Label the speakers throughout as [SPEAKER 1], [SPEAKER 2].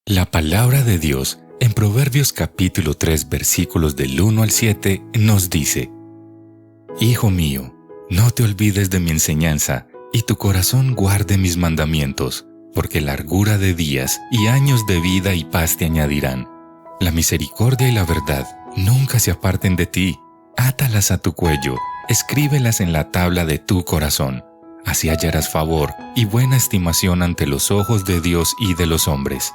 [SPEAKER 1] La palabra de Dios en Proverbios capítulo 3 versículos del 1 al 7 nos dice: Hijo mío, no te olvides de mi enseñanza, y tu corazón guarde mis mandamientos, porque largura de días y años de vida y paz te añadirán. La misericordia y la verdad nunca se aparten de ti. Átalas a tu cuello, escríbelas en la tabla de tu corazón. Así hallarás favor y buena estimación ante los ojos de Dios y de los hombres.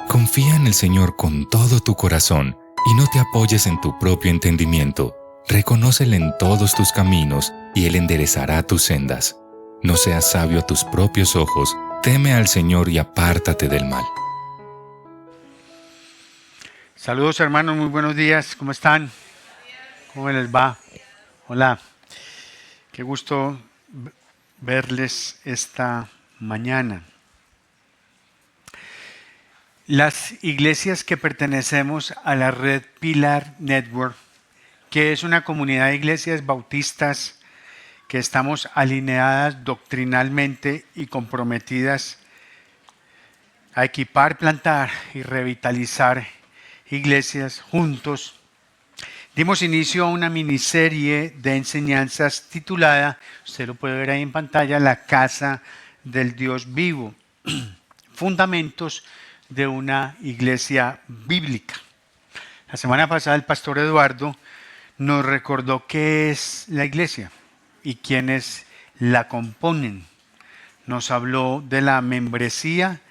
[SPEAKER 1] Confía en el Señor con todo tu corazón y no te apoyes en tu propio entendimiento. Reconócele en todos tus caminos y Él enderezará tus sendas. No seas sabio a tus propios ojos, teme al Señor y apártate del mal.
[SPEAKER 2] Saludos hermanos, muy buenos días, ¿cómo están? ¿Cómo les va? Hola, qué gusto verles esta mañana. Las iglesias que pertenecemos a la red Pilar Network, que es una comunidad de iglesias bautistas que estamos alineadas doctrinalmente y comprometidas a equipar, plantar y revitalizar iglesias juntos, dimos inicio a una miniserie de enseñanzas titulada, usted lo puede ver ahí en pantalla, La Casa del Dios Vivo, fundamentos de una iglesia bíblica. La semana pasada el pastor Eduardo nos recordó qué es la iglesia y quiénes la componen. Nos habló de la membresía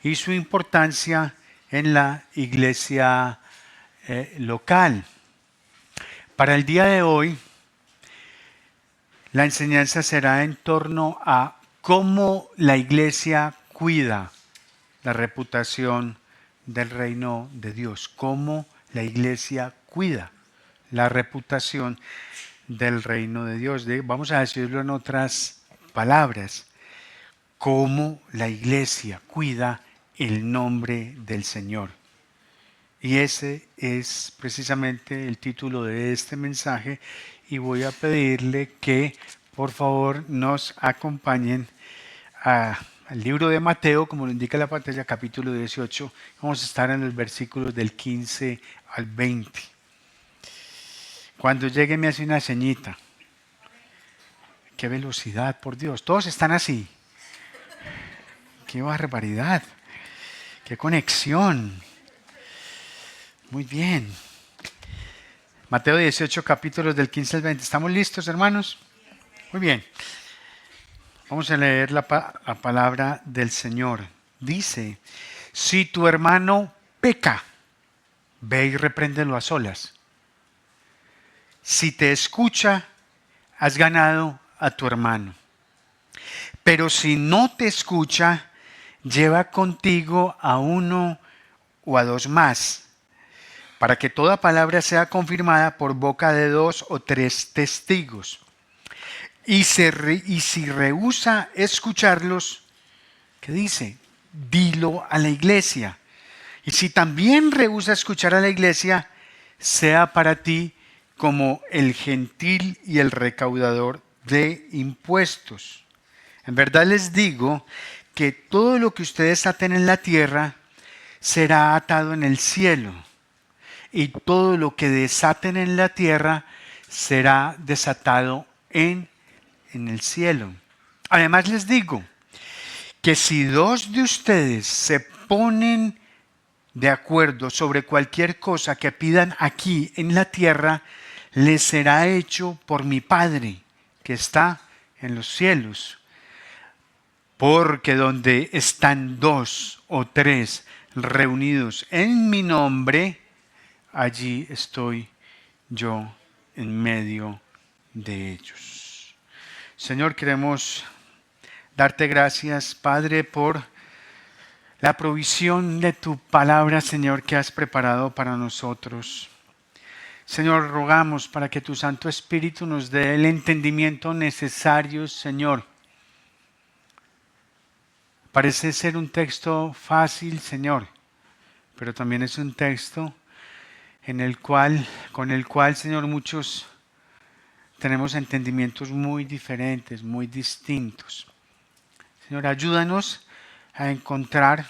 [SPEAKER 2] y su importancia en la iglesia local. Para el día de hoy, la enseñanza será en torno a cómo la iglesia cuida la reputación del reino de Dios, cómo la iglesia cuida la reputación del reino de Dios. Vamos a decirlo en otras palabras, cómo la iglesia cuida el nombre del Señor. Y ese es precisamente el título de este mensaje, y voy a pedirle que por favor nos acompañen al libro de Mateo, como lo indica la pantalla, capítulo 18. Vamos a estar en los versículos del 15 al 20. Cuando llegue me hace una señita. ¡Qué velocidad, por Dios! Todos están así. ¡Qué barbaridad! ¡Qué conexión! Muy bien. Mateo 18, capítulos del 15 al 20. ¿Estamos listos, hermanos? Muy bien. Vamos a leer la palabra del Señor. Dice, si tu hermano peca, ve y repréndelo a solas. Si te escucha, has ganado a tu hermano. Pero si no te escucha, lleva contigo a uno o a dos más, para que toda palabra sea confirmada por boca de 2 o 3 testigos. Y si rehúsa escucharlos, ¿qué dice? Dilo a la iglesia. Y si también rehúsa escuchar a la iglesia, sea para ti como el gentil y el recaudador de impuestos. En verdad les digo que todo lo que ustedes aten en la tierra será atado en el cielo, y todo lo que desaten en la tierra será desatado en el cielo. Además les digo que si 2 de ustedes se ponen de acuerdo sobre cualquier cosa que pidan aquí en la tierra, les será hecho por mi Padre que está en los cielos. Porque donde están 2 o 3 reunidos en mi nombre, allí estoy yo en medio de ellos. Señor, queremos darte gracias, Padre, por la provisión de tu palabra, Señor, que has preparado para nosotros. Señor, rogamos para que tu Santo Espíritu nos dé el entendimiento necesario, Señor. Parece ser un texto fácil, Señor, pero también es un texto con el cual, Señor, muchos tenemos entendimientos muy diferentes, muy distintos. Señor, ayúdanos a encontrar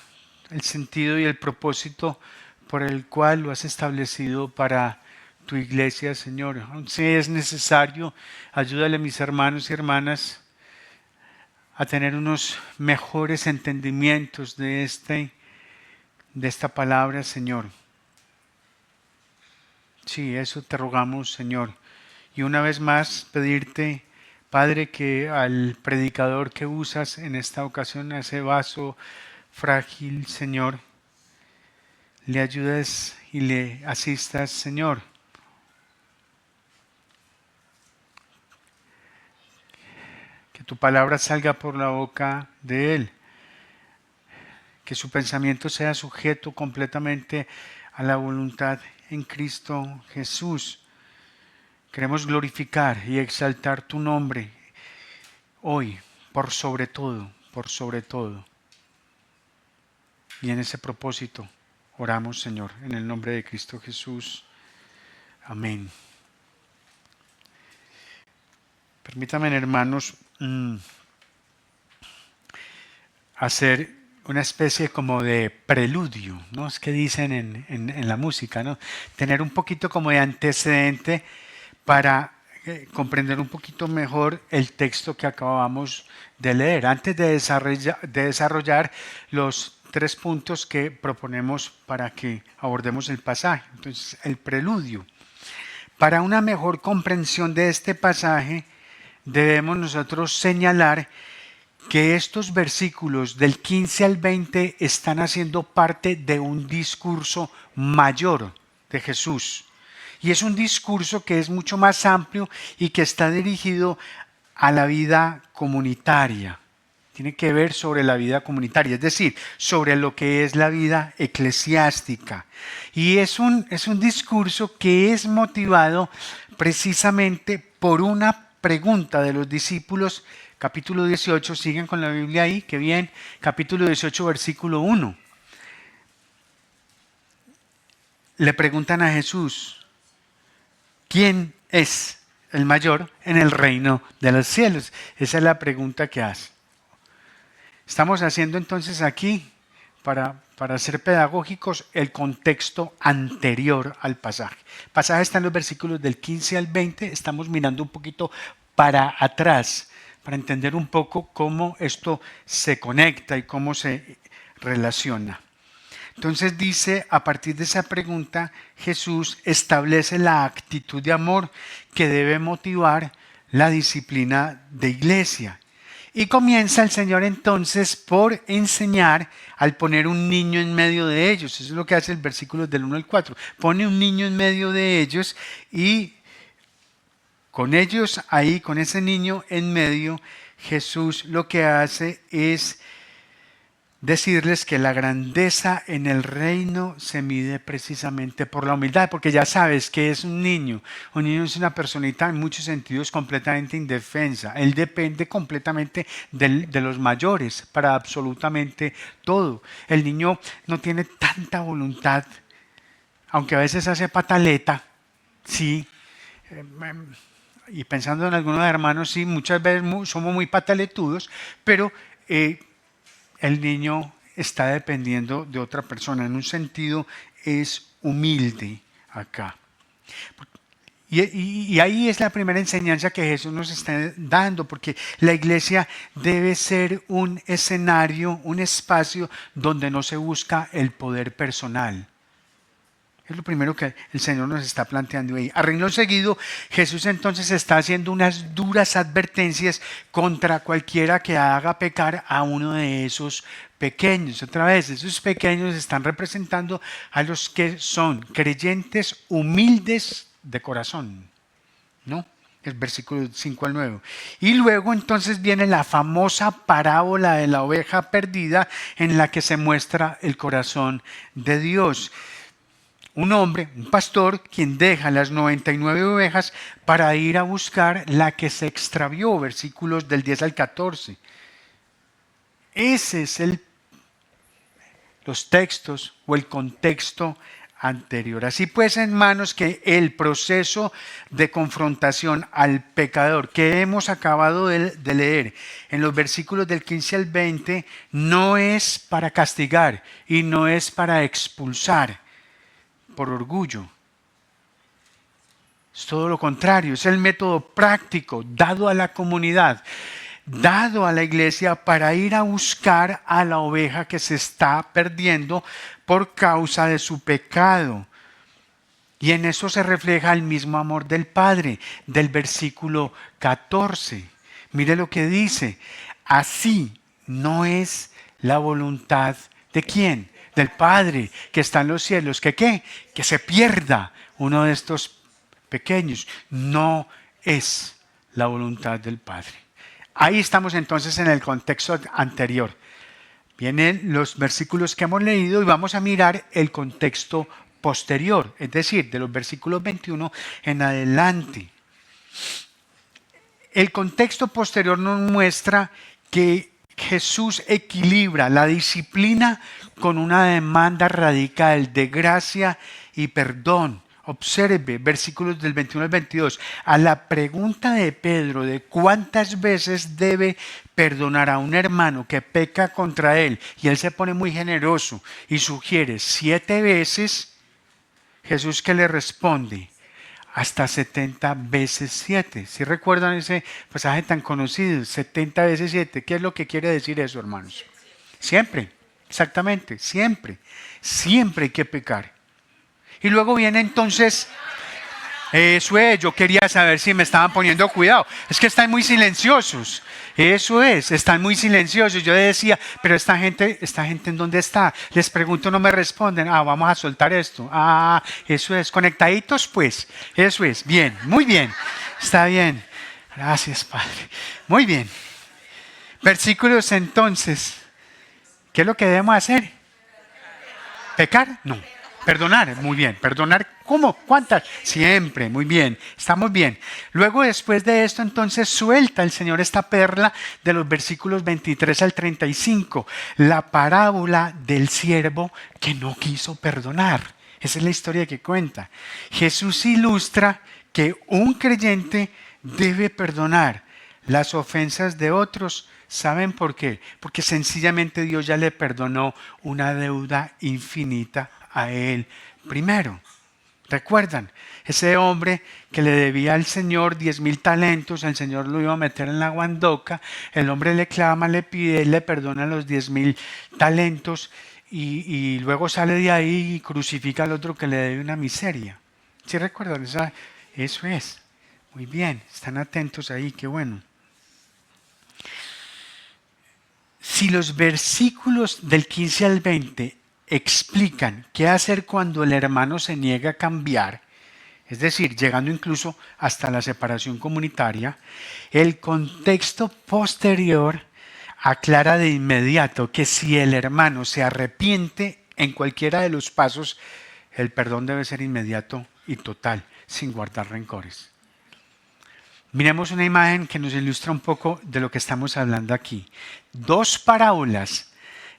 [SPEAKER 2] el sentido y el propósito por el cual lo has establecido para tu iglesia, Señor. Si es necesario, ayúdale a mis hermanos y hermanas a tener unos mejores entendimientos de esta palabra, Señor. Sí, eso te rogamos, Señor. Y una vez más pedirte, Padre, que al predicador que usas en esta ocasión, a ese vaso frágil, Señor, le ayudes y le asistas, Señor. Que tu palabra salga por la boca de él. Que su pensamiento sea sujeto completamente a la voluntad en Cristo Jesús. Queremos glorificar y exaltar tu nombre hoy, por sobre todo, por sobre todo. Y en ese propósito oramos, Señor, en el nombre de Cristo Jesús. Amén. Permítanme, hermanos, hacer una especie como de preludio, ¿no? Es que dicen en la música, ¿no? Tener un poquito como de antecedente para comprender un poquito mejor el texto que acabamos de leer, antes de desarrollar los 3 puntos que proponemos para que abordemos el pasaje. Entonces, el preludio. Para una mejor comprensión de este pasaje, debemos nosotros señalar que estos versículos del 15 al 20 están haciendo parte de un discurso mayor de Jesús. Y es un discurso que es mucho más amplio y que está dirigido a la vida comunitaria. Tiene que ver sobre la vida comunitaria, es decir, sobre lo que es la vida eclesiástica. Y es un discurso que es motivado precisamente por una pregunta de los discípulos. Capítulo 18, siguen con la Biblia ahí, qué bien. Capítulo 18, versículo 1. Le preguntan a Jesús, ¿quién es el mayor en el reino de los cielos? Esa es la pregunta que hace. Estamos haciendo entonces aquí, para ser pedagógicos, el contexto anterior al pasaje. El pasaje está en los versículos del 15 al 20, estamos mirando un poquito para atrás, para entender un poco cómo esto se conecta y cómo se relaciona. Entonces dice, a partir de esa pregunta, Jesús establece la actitud de amor que debe motivar la disciplina de iglesia. Y comienza el Señor entonces por enseñar al poner un niño en medio de ellos. Eso es lo que hace el versículo del 1 al 4. Pone un niño en medio de ellos y con ellos ahí, con ese niño en medio, Jesús lo que hace es decirles que la grandeza en el reino se mide precisamente por la humildad, porque ya sabes que es un niño. Un niño es una personita en muchos sentidos completamente indefensa. Él depende completamente de los mayores para absolutamente todo. El niño no tiene tanta voluntad, aunque a veces hace pataleta, sí. Y pensando en algunos hermanos, sí, muchas veces somos muy pataletudos, pero el niño está dependiendo de otra persona. En un sentido es humilde acá. Y ahí es la primera enseñanza que Jesús nos está dando, porque la iglesia debe ser un escenario, un espacio donde no se busca el poder personal. Es lo primero que el Señor nos está planteando ahí. A renglón seguido, Jesús entonces está haciendo unas duras advertencias contra cualquiera que haga pecar a uno de esos pequeños. Otra vez, esos pequeños están representando a los que son creyentes humildes de corazón, ¿no? El versículo 5 al 9. Y luego entonces viene la famosa parábola de la oveja perdida en la que se muestra el corazón de Dios. Un hombre, un pastor, quien deja las 99 ovejas para ir a buscar la que se extravió, versículos del 10 al 14. Ese es los textos o el contexto anterior. Así pues, hermanos, que el proceso de confrontación al pecador que hemos acabado de leer en los versículos del 15 al 20 no es para castigar y no es para expulsar por orgullo. Es todo lo contrario, es el método práctico dado a la comunidad, dado a la iglesia para ir a buscar a la oveja que se está perdiendo por causa de su pecado. Y en eso se refleja el mismo amor del Padre, del versículo 14. Mire lo que dice: así no es la voluntad de ¿quién? Del Padre que está en los cielos. ¿Que qué? Que se pierda uno de estos pequeños. No es la voluntad del Padre. Ahí estamos entonces en el contexto anterior. Vienen los versículos que hemos leído y vamos a mirar el contexto posterior, es decir, de los versículos 21 en adelante. El contexto posterior nos muestra que Jesús equilibra la disciplina con una demanda radical de gracia y perdón. Observe versículos del 21 al 22. A la pregunta de Pedro de cuántas veces debe perdonar a un hermano que peca contra él, y él se pone muy generoso y sugiere 7 veces, Jesús que le responde: hasta 70 veces 7. ¿Sí recuerdan ese pasaje tan conocido? 70 veces 7. ¿Qué es lo que quiere decir eso, hermanos? Siempre, exactamente, siempre. Siempre hay que pecar. Y luego viene entonces, eso es, yo quería saber si me estaban poniendo cuidado. Es que están muy silenciosos. Eso es, están muy silenciosos. Yo decía, pero esta gente ¿en dónde está? Les pregunto, no me responden. Vamos a soltar esto. Eso es, conectaditos pues. Eso es, bien, muy bien. Está bien. Gracias, Padre. Muy bien. Versículos entonces. ¿Qué es lo que debemos hacer? ¿Pecar? No. Perdonar, muy bien. ¿Perdonar cómo? ¿Cuántas? Siempre, muy bien. Estamos bien. Luego, después de esto, entonces suelta el Señor esta perla de los versículos 23 al 35. La parábola del siervo que no quiso perdonar. Esa es la historia que cuenta. Jesús ilustra que un creyente debe perdonar las ofensas de otros. ¿Saben por qué? Porque sencillamente Dios ya le perdonó una deuda infinita a él primero. ¿Recuerdan? Ese hombre que le debía al Señor 10,000 talentos, el Señor lo iba a meter en la guandoca, el hombre le clama, le pide, él le perdona los 10,000 talentos y luego sale de ahí y crucifica al otro que le debe una miseria. ¿Sí recuerdan? Eso es. Muy bien, están atentos ahí, qué bueno. Si los versículos del 15 al 20 explican qué hacer cuando el hermano se niega a cambiar, es decir, llegando incluso hasta la separación comunitaria, el contexto posterior aclara de inmediato que si el hermano se arrepiente en cualquiera de los pasos, el perdón debe ser inmediato y total, sin guardar rencores. Miremos una imagen que nos ilustra un poco de lo que estamos hablando aquí. 2 parábolas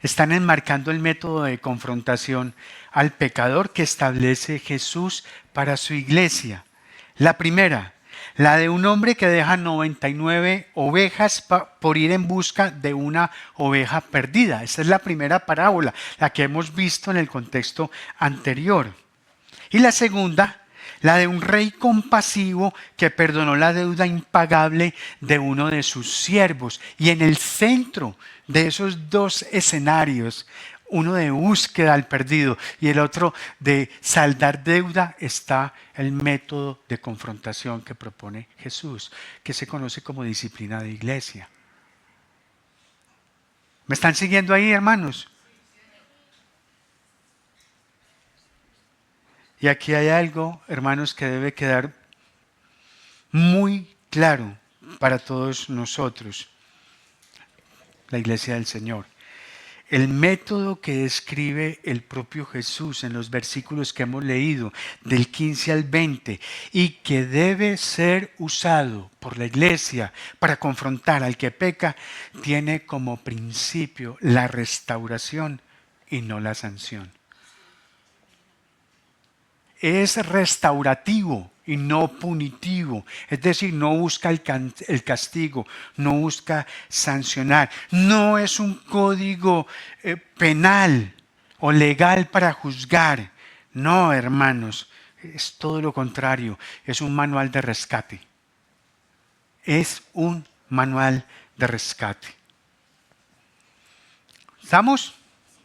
[SPEAKER 2] están enmarcando el método de confrontación al pecador que establece Jesús para su iglesia. La primera, la de un hombre que deja 99 ovejas por ir en busca de una oveja perdida. Esta es la primera parábola, la que hemos visto en el contexto anterior. Y la segunda, la de un rey compasivo que perdonó la deuda impagable de uno de sus siervos. Y en el centro de esos 2 escenarios, uno de búsqueda al perdido y el otro de saldar deuda, está el método de confrontación que propone Jesús, que se conoce como disciplina de iglesia. ¿Me están siguiendo ahí, hermanos? Y aquí hay algo, hermanos, que debe quedar muy claro para todos nosotros, la iglesia del Señor. El método que describe el propio Jesús en los versículos que hemos leído, del 15 al 20, y que debe ser usado por la iglesia para confrontar al que peca, tiene como principio la restauración y no la sanción. es restaurativo y no punitivo. Es decir, no busca el castigo, no busca sancionar. No es un código penal o legal para juzgar. No, hermanos, es todo lo contrario. Es un manual de rescate. Es un manual de rescate. ¿Estamos?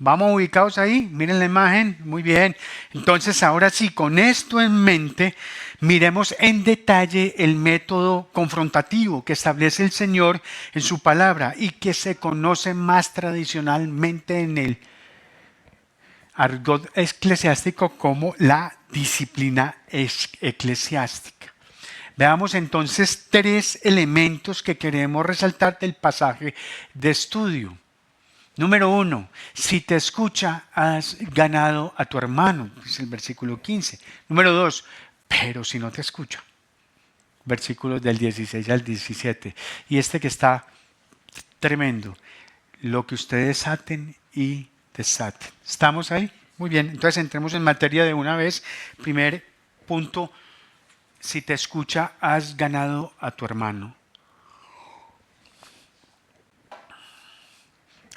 [SPEAKER 2] ¿Vamos ubicados ahí? Miren la imagen. Muy bien. Entonces, ahora sí, con esto en mente, miremos en detalle el método confrontativo que establece el Señor en su palabra y que se conoce más tradicionalmente en el argot eclesiástico como la disciplina eclesiástica. Veamos entonces 3 elementos que queremos resaltar del pasaje de estudio. Número 1, si te escucha, has ganado a tu hermano, es el versículo 15. Número 2, pero si no te escucha, versículos del 16 al 17. Y este que está tremendo, lo que ustedes aten y desaten. ¿Estamos ahí? Muy bien, entonces entremos en materia de una vez. Primer punto, si te escucha, has ganado a tu hermano.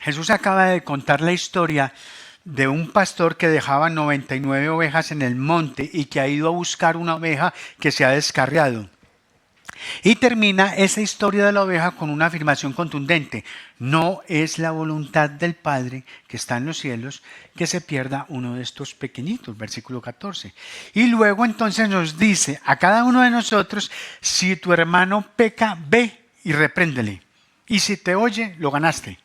[SPEAKER 2] Jesús acaba de contar la historia de un pastor que dejaba 99 ovejas en el monte y que ha ido a buscar una oveja que se ha descarriado. Y termina esa historia de la oveja con una afirmación contundente. No es la voluntad del Padre que está en los cielos que se pierda uno de estos pequeñitos, versículo 14. Y luego entonces nos dice a cada uno de nosotros, si tu hermano peca, ve y repréndele. Y si te oye, lo ganaste.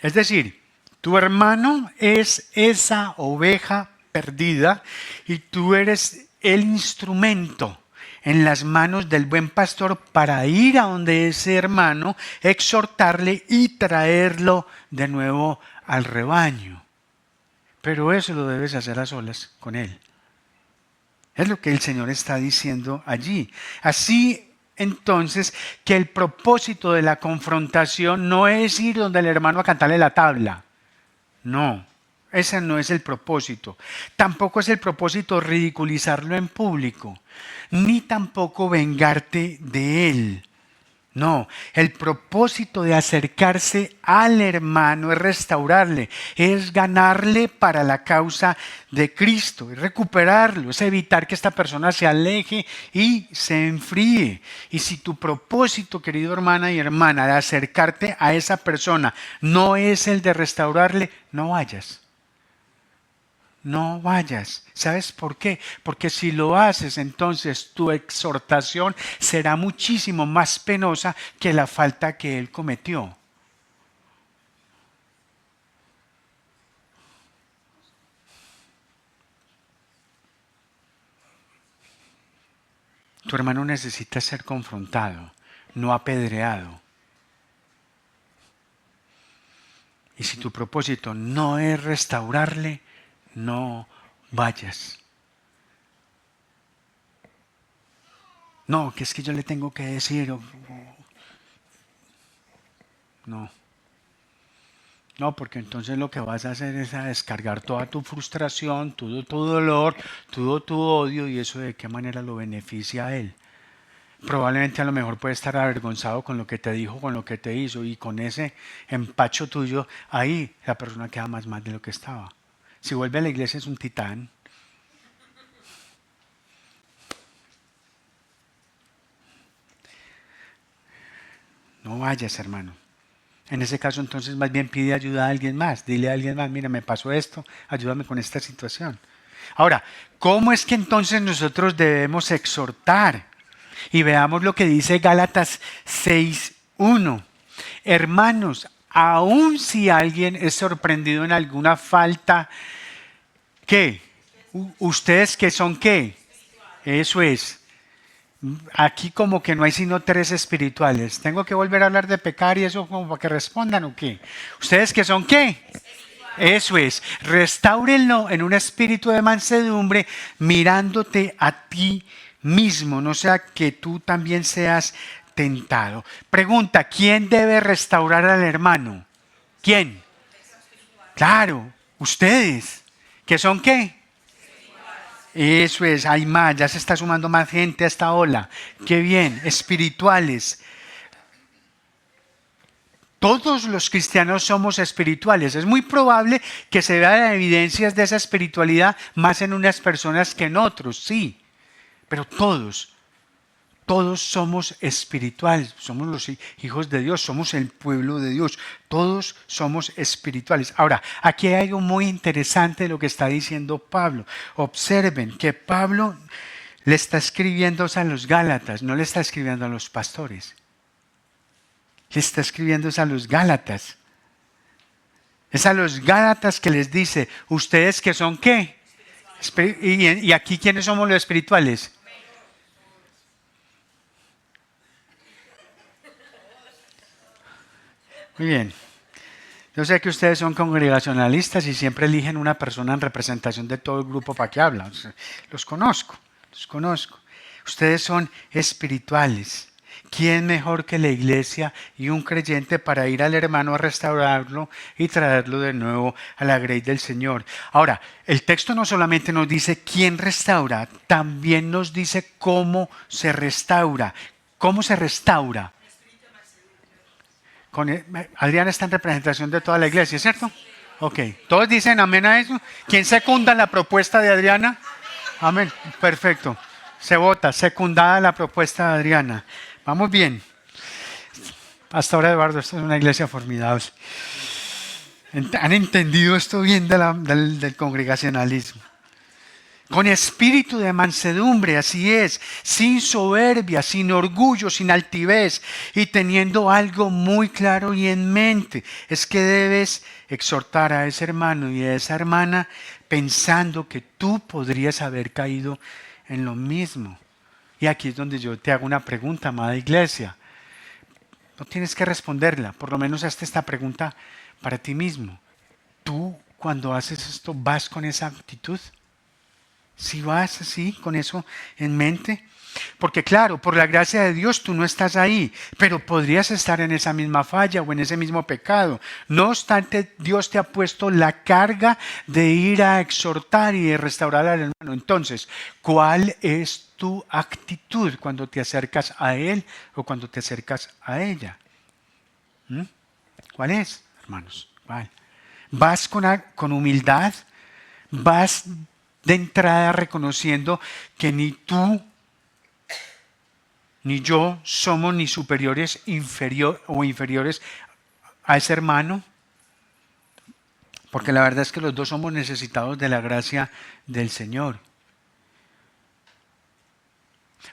[SPEAKER 2] Es decir, tu hermano es esa oveja perdida y tú eres el instrumento en las manos del buen pastor para ir a donde ese hermano, exhortarle y traerlo de nuevo al rebaño. Pero eso lo debes hacer a solas con él. Es lo que el Señor está diciendo allí. Así entonces que el propósito de la confrontación no es ir donde el hermano a cantarle la tabla. No, ese no es el propósito. Tampoco es el propósito ridiculizarlo en público, ni tampoco vengarte de él. No, el propósito de acercarse al hermano es restaurarle, es ganarle para la causa de Cristo, es recuperarlo, es evitar que esta persona se aleje y se enfríe. Y si tu propósito, querido hermana y hermana, de acercarte a esa persona no es el de restaurarle, no vayas. No vayas. ¿Sabes por qué? Porque si lo haces, entonces tu exhortación será muchísimo más penosa que la falta que él cometió. Tu hermano necesita ser confrontado, no apedreado. Y si tu propósito no es restaurarle, no vayas. No, que es que yo le tengo que decir. No. No, porque entonces lo que vas a hacer es a descargar toda tu frustración, todo tu dolor, todo tu odio, y eso de qué manera lo beneficia a él. Probablemente a lo mejor puede estar avergonzado con lo que te dijo, con lo que te hizo, y con ese empacho tuyo, ahí la persona queda más mal de lo que estaba. Si vuelve a la iglesia es un titán. No vayas, hermano. En ese caso, entonces, más bien pide ayuda a alguien más. Dile a alguien más, mira, me pasó esto, ayúdame con esta situación. Ahora, ¿cómo es que entonces nosotros debemos exhortar? Y veamos lo que dice Gálatas 6:1. Hermanos, aun si alguien es sorprendido en alguna falta, ¿qué? ¿Ustedes qué son qué? Eso es. Aquí como que no hay sino 3 espirituales. ¿Tengo que volver a hablar de pecar y eso como para que respondan o qué? ¿Ustedes qué son qué? Eso es. Restáurenlo en un espíritu de mansedumbre, mirándote a ti mismo, no sea que tú también seas tentado. Pregunta, ¿quién debe restaurar al hermano? ¿Quién? Claro, ustedes. ¿Qué son qué? Eso es, hay más, ya se está sumando más gente a esta ola. Qué bien, espirituales. Todos los cristianos somos espirituales. Es muy probable que se vean evidencias de esa espiritualidad más en unas personas que en otros, sí. Pero todos somos espirituales. Somos los hijos de Dios, somos el pueblo de Dios. Todos somos espirituales. Ahora, aquí hay algo muy interesante de lo que está diciendo Pablo. Observen que Pablo le está escribiendo a los Gálatas, no le está escribiendo a los pastores. Le está escribiendo a los Gálatas. Es a los Gálatas que les dice, ¿ustedes que son qué? Y aquí, ¿quiénes somos los espirituales? Muy bien. Yo sé que ustedes son congregacionalistas y siempre eligen una persona en representación de todo el grupo para que habla. Los conozco. Ustedes son espirituales. ¿Quién mejor que la iglesia y un creyente para ir al hermano a restaurarlo y traerlo de nuevo a la grey del Señor? Ahora, el texto no solamente nos dice quién restaura, también nos dice cómo se restaura. ¿Cómo se restaura? Adriana está en representación de toda la iglesia, ¿cierto? Ok. ¿Todos dicen amén a eso? ¿Quién secunda la propuesta de Adriana? Amén. Perfecto. Se vota. Secundada la propuesta de Adriana. Vamos bien. Hasta ahora, Eduardo, esto es una iglesia formidable. ¿Han entendido esto bien del congregacionalismo? Con espíritu de mansedumbre, así es, sin soberbia, sin orgullo, sin altivez y teniendo algo muy claro y en mente. Es que debes exhortar a ese hermano y a esa hermana pensando que tú podrías haber caído en lo mismo. Y aquí es donde yo te hago una pregunta, amada iglesia. No tienes que responderla, por lo menos hazte esta pregunta para ti mismo. ¿Tú cuando haces esto vas con esa actitud? Si vas así, con eso en mente. Porque claro, por la gracia de Dios tú no estás ahí, pero podrías estar en esa misma falla o en ese mismo pecado. No obstante, Dios te ha puesto la carga de ir a exhortar y de restaurar al hermano. Entonces, ¿cuál es tu actitud cuando te acercas a él o cuando te acercas a ella? ¿Cuál es, hermanos? ¿Cuál? ¿Vas con humildad? ¿Vas de entrada reconociendo que ni tú ni yo somos ni superiores o inferiores a ese hermano? Porque la verdad es que los dos somos necesitados de la gracia del Señor.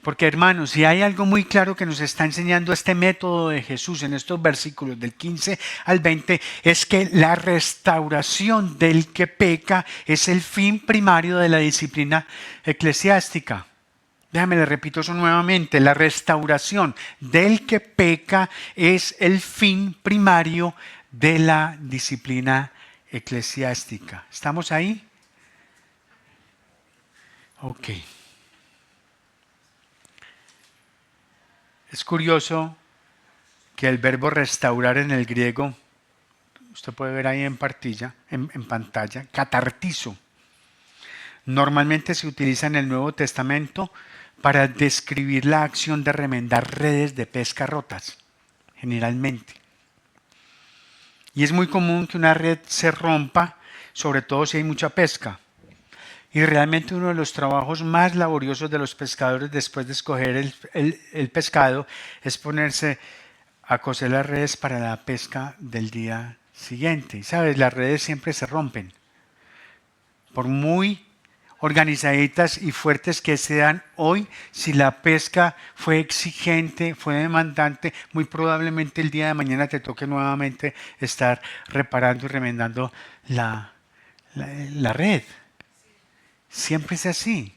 [SPEAKER 2] Porque hermanos, si hay algo muy claro que nos está enseñando este método de Jesús en estos versículos del 15 al 20, es que la restauración del que peca es el fin primario de la disciplina eclesiástica. Déjame le repito eso nuevamente, la restauración del que peca es el fin primario de la disciplina eclesiástica. ¿Estamos ahí? Ok. Es curioso que el verbo restaurar en el griego, usted puede ver ahí en pantalla, catartizo. Normalmente se utiliza en el Nuevo Testamento para describir la acción de remendar redes de pesca rotas, generalmente. Y es muy común que una red se rompa, sobre todo si hay mucha pesca. Y realmente uno de los trabajos más laboriosos de los pescadores después de escoger el pescado es ponerse a coser las redes para la pesca del día siguiente. ¿Sabes? Las redes siempre se rompen. Por muy organizaditas y fuertes que sean hoy, si la pesca fue exigente, fue demandante, muy probablemente el día de mañana te toque nuevamente estar reparando y remendando la red. Siempre es así.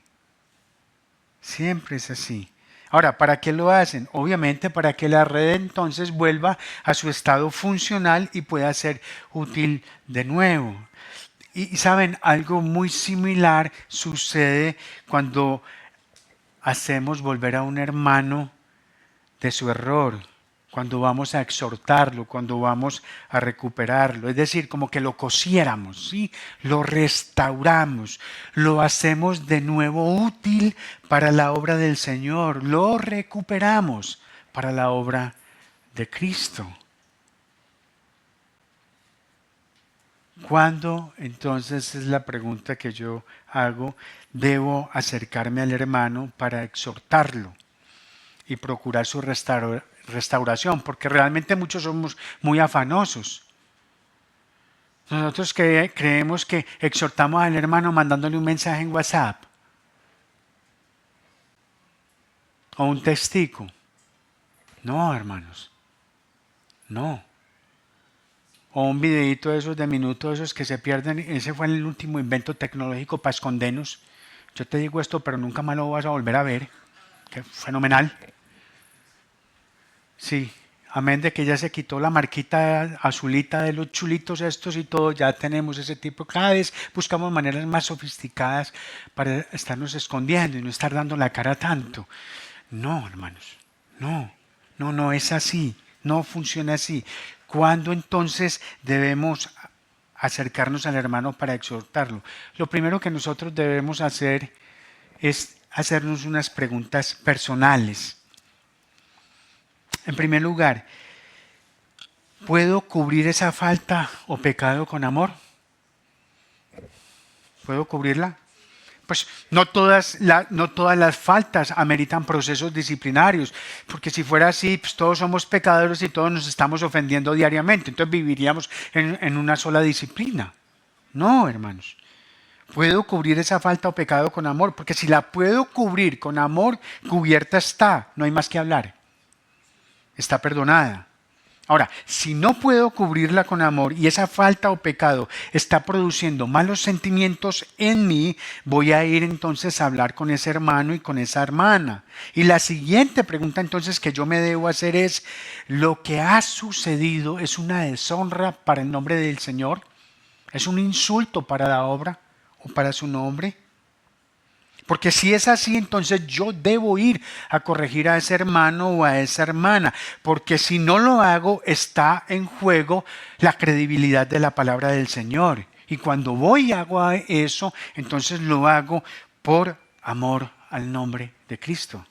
[SPEAKER 2] Siempre es así. Ahora, ¿para qué lo hacen? Obviamente para que la red entonces vuelva a su estado funcional y pueda ser útil de nuevo. Y saben, algo muy similar sucede cuando hacemos volver a un hermano de su error. cuando vamos a exhortarlo, cuando vamos a recuperarlo. Es decir, como que lo cosiéramos, ¿sí? Lo restauramos, lo hacemos de nuevo útil para la obra del Señor, lo recuperamos para la obra de Cristo. ¿Cuándo, entonces, es la pregunta que yo hago, debo acercarme al hermano para exhortarlo y procurar su restauración? Porque realmente muchos somos muy afanosos. Nosotros creemos que exhortamos al hermano mandándole un mensaje en WhatsApp o un testigo. No, hermanos, no. O un videito de esos de minutos, esos que se pierden. Ese fue el último invento tecnológico para escondernos. Yo te digo esto, pero nunca más lo vas a volver a ver. Qué fenomenal. Sí, amén de que ya se quitó la marquita azulita de los chulitos estos y todo, ya tenemos ese tipo. Cada vez buscamos maneras más sofisticadas para estarnos escondiendo y no estar dando la cara tanto. No, hermanos, no, no es así, no funciona así. ¿Cuándo entonces debemos acercarnos al hermano para exhortarlo? Lo primero que nosotros debemos hacer es hacernos unas preguntas personales. En primer lugar, ¿puedo cubrir esa falta o pecado con amor? ¿Puedo cubrirla? Pues no todas las faltas ameritan procesos disciplinarios, porque si fuera así, pues todos somos pecadores y todos nos estamos ofendiendo diariamente, entonces viviríamos en una sola disciplina. No, hermanos. ¿Puedo cubrir esa falta o pecado con amor? Porque si la puedo cubrir con amor, cubierta está, no hay más que hablar. Está perdonada. Ahora, si no puedo cubrirla con amor y esa falta o pecado está produciendo malos sentimientos en mí, voy a ir entonces a hablar con ese hermano y con esa hermana. Y la siguiente pregunta entonces que yo me debo hacer es, ¿lo que ha sucedido es una deshonra para el nombre del Señor? ¿Es un insulto para la obra o para su nombre? Porque si es así, entonces yo debo ir a corregir a ese hermano o a esa hermana. Porque si no lo hago, está en juego la credibilidad de la palabra del Señor. Y cuando voy y hago eso, entonces lo hago por amor al nombre de Cristo.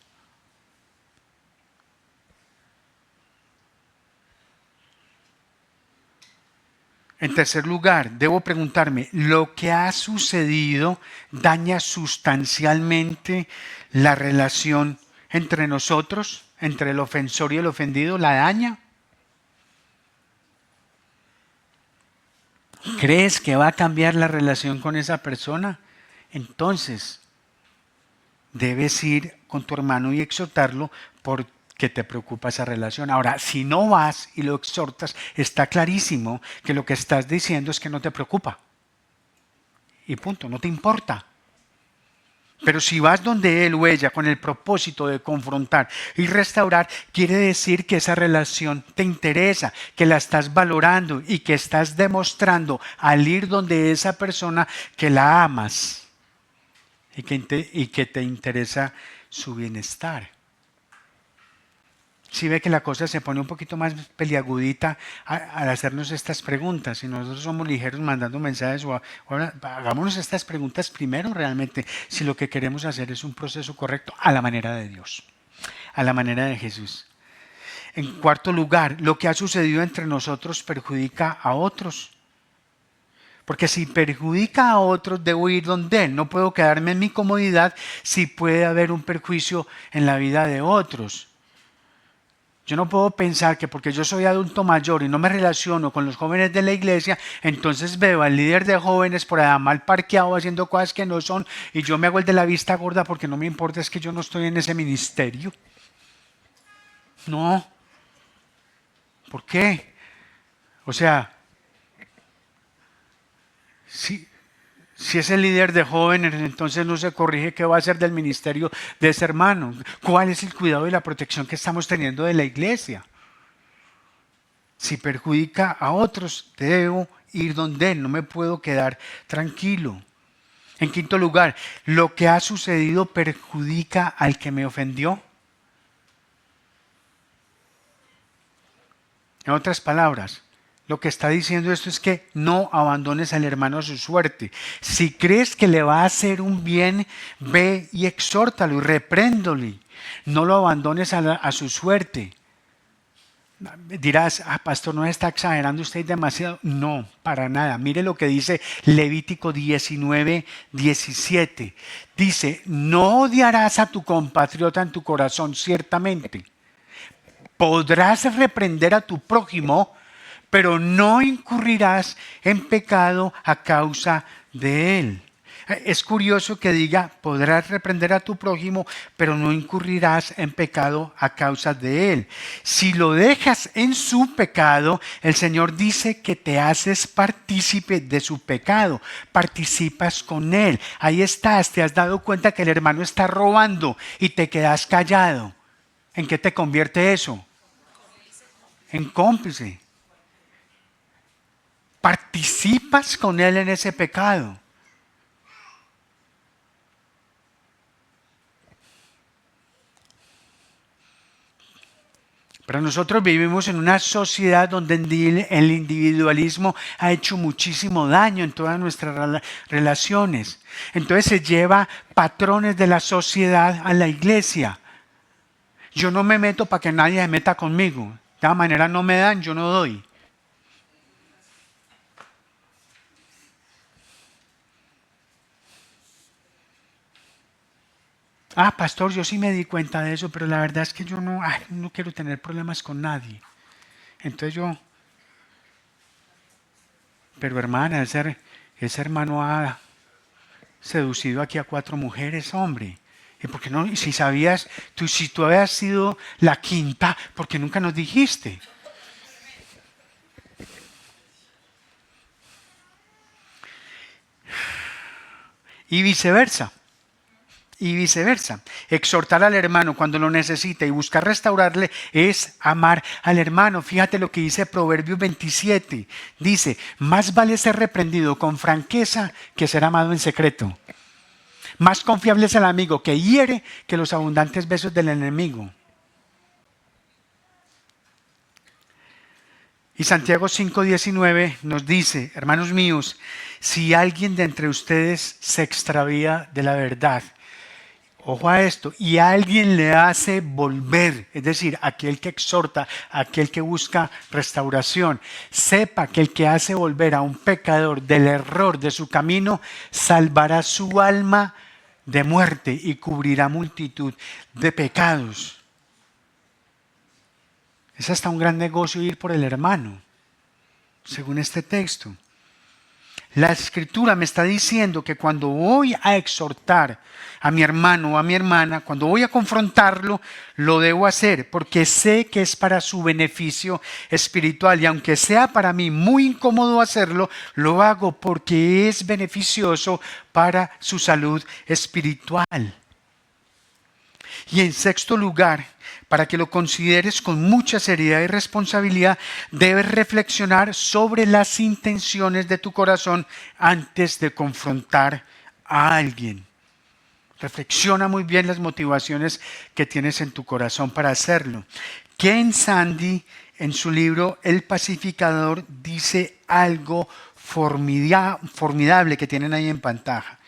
[SPEAKER 2] En tercer lugar, debo preguntarme, ¿lo que ha sucedido daña sustancialmente la relación entre nosotros, entre el ofensor y el ofendido? ¿La daña? ¿Crees que va a cambiar la relación con esa persona? Entonces, debes ir con tu hermano y exhortarlo porque te preocupa esa relación. Ahora, si no vas y lo exhortas, está clarísimo que lo que estás diciendo es que no te preocupa. Y punto, no te importa. Pero si vas donde él o ella con el propósito de confrontar y restaurar, quiere decir que esa relación te interesa, que la estás valorando y que estás demostrando al ir donde esa persona que la amas y que te interesa su bienestar. Si ve que la cosa se pone un poquito más peliagudita al hacernos estas preguntas, si nosotros somos ligeros mandando mensajes hagámonos estas preguntas primero realmente, si lo que queremos hacer es un proceso correcto a la manera de Dios, a la manera de Jesús. En cuarto lugar, lo que ha sucedido entre nosotros perjudica a otros. Porque si perjudica a otros, debo ir donde Él. No puedo quedarme en mi comodidad si puede haber un perjuicio en la vida de otros. Yo no puedo pensar que porque yo soy adulto mayor y no me relaciono con los jóvenes de la iglesia, entonces veo al líder de jóvenes por allá mal parqueado haciendo cosas que no son y yo me hago el de la vista gorda porque no me importa, es que yo no estoy en ese ministerio. No. ¿Por qué? O sea, si es el líder de jóvenes, entonces no se corrige qué va a hacer del ministerio de ese hermano. ¿Cuál es el cuidado y la protección que estamos teniendo de la iglesia? Si perjudica a otros, debo ir donde Él, no me puedo quedar tranquilo. En quinto lugar, ¿lo que ha sucedido perjudica al que me ofendió? En otras palabras, lo que está diciendo esto es que no abandones al hermano a su suerte. Si crees que le va a hacer un bien, ve y exhórtalo y repréndole. No lo abandones a su suerte. Dirás, pastor, ¿no está exagerando usted demasiado? No, para nada. Mire lo que dice Levítico 19:17. Dice, no odiarás a tu compatriota en tu corazón, ciertamente. Podrás reprender a tu prójimo, pero no incurrirás en pecado a causa de él. Es curioso que diga, podrás reprender a tu prójimo, pero no incurrirás en pecado a causa de él. Si lo dejas en su pecado, el Señor dice que te haces partícipe de su pecado, participas con él. Ahí estás, te has dado cuenta que el hermano está robando y te quedas callado. ¿En qué te convierte eso? En cómplice. Participas con él en ese pecado. Pero nosotros vivimos en una sociedad donde el individualismo ha hecho muchísimo daño en todas nuestras relaciones. Entonces se lleva patrones de la sociedad a la iglesia. Yo no me meto para que nadie se meta conmigo. De todas maneras no me dan, yo no doy. Pastor, yo sí me di cuenta de eso, pero la verdad es que yo no quiero tener problemas con nadie. Entonces pero hermana, ese hermano ha seducido aquí a 4 mujeres, hombre. ¿Y por qué no? Y si sabías, si tú habías sido la quinta, ¿por qué nunca nos dijiste? Y viceversa. Y viceversa. Exhortar al hermano cuando lo necesita y buscar restaurarle es amar al hermano. Fíjate lo que dice Proverbios 27. Dice, más vale ser reprendido con franqueza que ser amado en secreto. Más confiable es el amigo que hiere que los abundantes besos del enemigo. Y Santiago 5:19 nos dice, hermanos míos, si alguien de entre ustedes se extravía de la verdad, ojo a esto, y alguien le hace volver, es decir, aquel que exhorta, aquel que busca restauración, sepa que el que hace volver a un pecador del error de su camino, salvará su alma de muerte y cubrirá multitud de pecados. Es hasta un gran negocio ir por el hermano, según este texto. La Escritura me está diciendo que cuando voy a exhortar a mi hermano o a mi hermana, cuando voy a confrontarlo, lo debo hacer porque sé que es para su beneficio espiritual y aunque sea para mí muy incómodo hacerlo, lo hago porque es beneficioso para su salud espiritual. Y en sexto lugar, para que lo consideres con mucha seriedad y responsabilidad, debes reflexionar sobre las intenciones de tu corazón antes de confrontar a alguien. Reflexiona muy bien las motivaciones que tienes en tu corazón para hacerlo. Ken Sande, en su libro El Pacificador, dice algo formidable que tienen ahí en pantalla.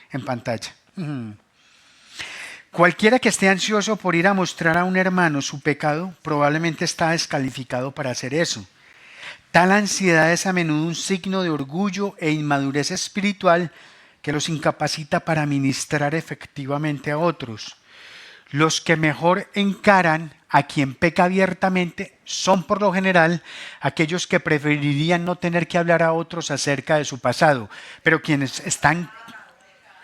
[SPEAKER 2] Cualquiera que esté ansioso por ir a mostrar a un hermano su pecado probablemente está descalificado para hacer eso. Tal ansiedad es a menudo un signo de orgullo e inmadurez espiritual que los incapacita para ministrar efectivamente a otros. Los que mejor encaran a quien peca abiertamente son por lo general aquellos que preferirían no tener que hablar a otros acerca de su pasado, pero quienes están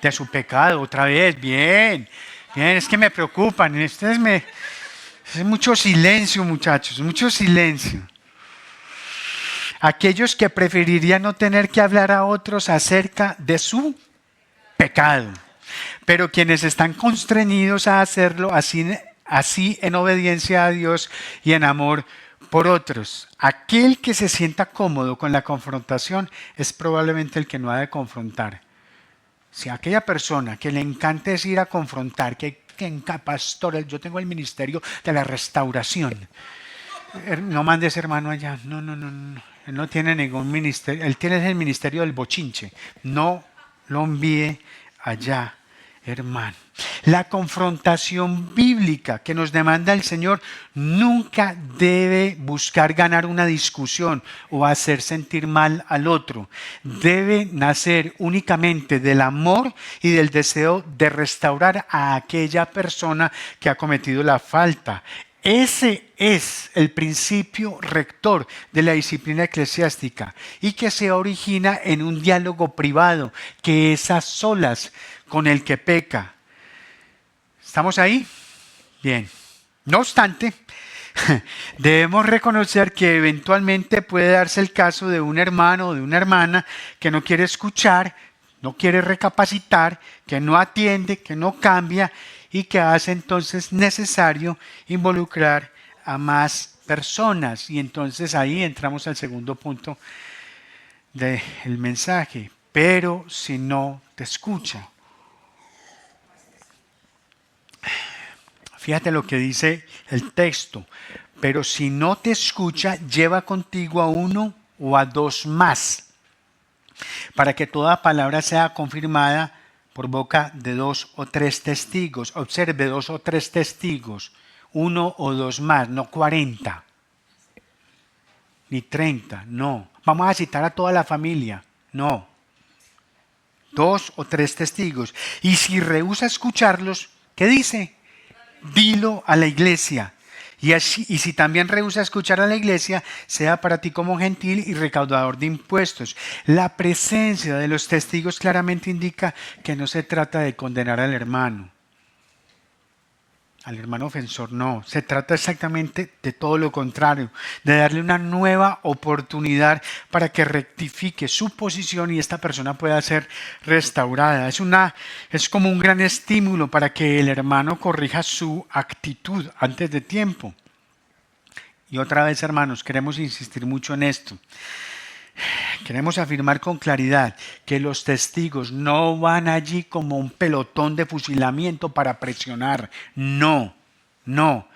[SPEAKER 2] de su pecado, otra vez, bien, es que me preocupan, es mucho silencio, muchachos, mucho silencio. Aquellos que preferirían no tener que hablar a otros acerca de su pecado, pero quienes están constreñidos a hacerlo así en obediencia a Dios y en amor por otros. Aquel que se sienta cómodo con la confrontación es probablemente el que no ha de confrontar. Si aquella persona que le encanta es ir a confrontar, pastor, yo tengo el ministerio de la restauración. No mandes hermano allá. No, no, no, no. Él no tiene ningún ministerio. Él tiene el ministerio del bochinche. No lo envíe allá, hermano. La confrontación bíblica que nos demanda el Señor nunca debe buscar ganar una discusión o hacer sentir mal al otro. Debe nacer únicamente del amor y del deseo de restaurar a aquella persona que ha cometido la falta. Ese es el principio rector de la disciplina eclesiástica y que se origina en un diálogo privado que es a solas con el que peca. ¿Estamos ahí? Bien. No obstante, debemos reconocer que eventualmente puede darse el caso de un hermano o de una hermana que no quiere escuchar, no quiere recapacitar, que no atiende, que no cambia y que hace entonces necesario involucrar a más personas. Y entonces ahí entramos al segundo punto del mensaje. Pero si no te escucha. Fíjate lo que dice el texto. Pero si no te escucha, lleva contigo a uno o a dos más, para que toda palabra sea confirmada por boca de dos o tres testigos. Observe, 2 o 3 testigos, uno o dos más, no 40, ni 30, no. Vamos a citar a toda la familia, no. 2 o 3 testigos. Y si rehúsa escucharlos, ¿qué dice? Dilo a la iglesia. Y si también rehúsa escuchar a la iglesia, sea para ti como gentil y recaudador de impuestos. La presencia de los testigos claramente indica que no se trata de condenar al hermano ofensor, no. Se trata exactamente de todo lo contrario, de darle una nueva oportunidad para que rectifique su posición y esta persona pueda ser restaurada. Es como un gran estímulo para que el hermano corrija su actitud antes de tiempo. Y otra vez, hermanos, queremos insistir mucho en esto. Queremos afirmar con claridad que los testigos no van allí como un pelotón de fusilamiento para presionar. No, no.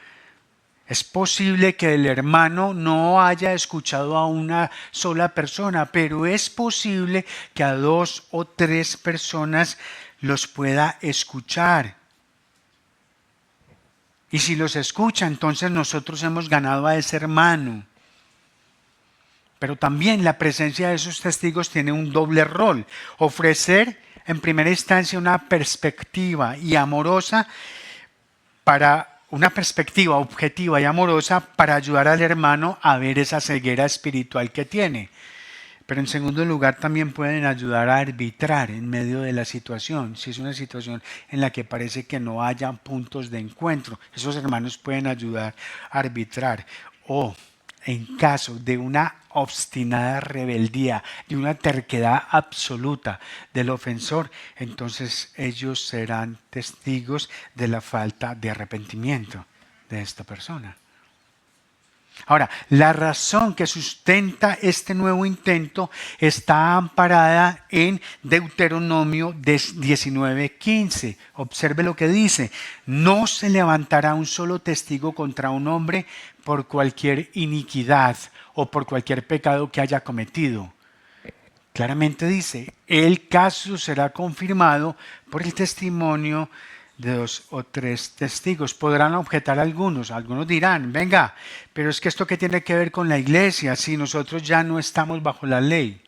[SPEAKER 2] Es posible que el hermano no haya escuchado a una sola persona, pero es posible que a 2 o 3 personas los pueda escuchar. Y si los escucha, entonces nosotros hemos ganado a ese hermano. Pero también la presencia de esos testigos tiene un doble rol. Ofrecer en primera instancia una perspectiva objetiva y amorosa para ayudar al hermano a ver esa ceguera espiritual que tiene. Pero en segundo lugar también pueden ayudar a arbitrar en medio de la situación. Si es una situación en la que parece que no haya puntos de encuentro, esos hermanos pueden ayudar a arbitrar. O en caso de una obstinada rebeldía, de una terquedad absoluta del ofensor, entonces ellos serán testigos de la falta de arrepentimiento de esta persona. Ahora, la razón que sustenta este nuevo intento está amparada en Deuteronomio 19:15. Observe lo que dice: no se levantará un solo testigo contra un hombre por cualquier iniquidad o por cualquier pecado que haya cometido. Claramente dice, el caso será confirmado por el testimonio de 2 o 3 testigos. Podrán objetar algunos dirán, venga, pero es que esto que tiene que ver con la iglesia, si nosotros ya no estamos bajo la ley.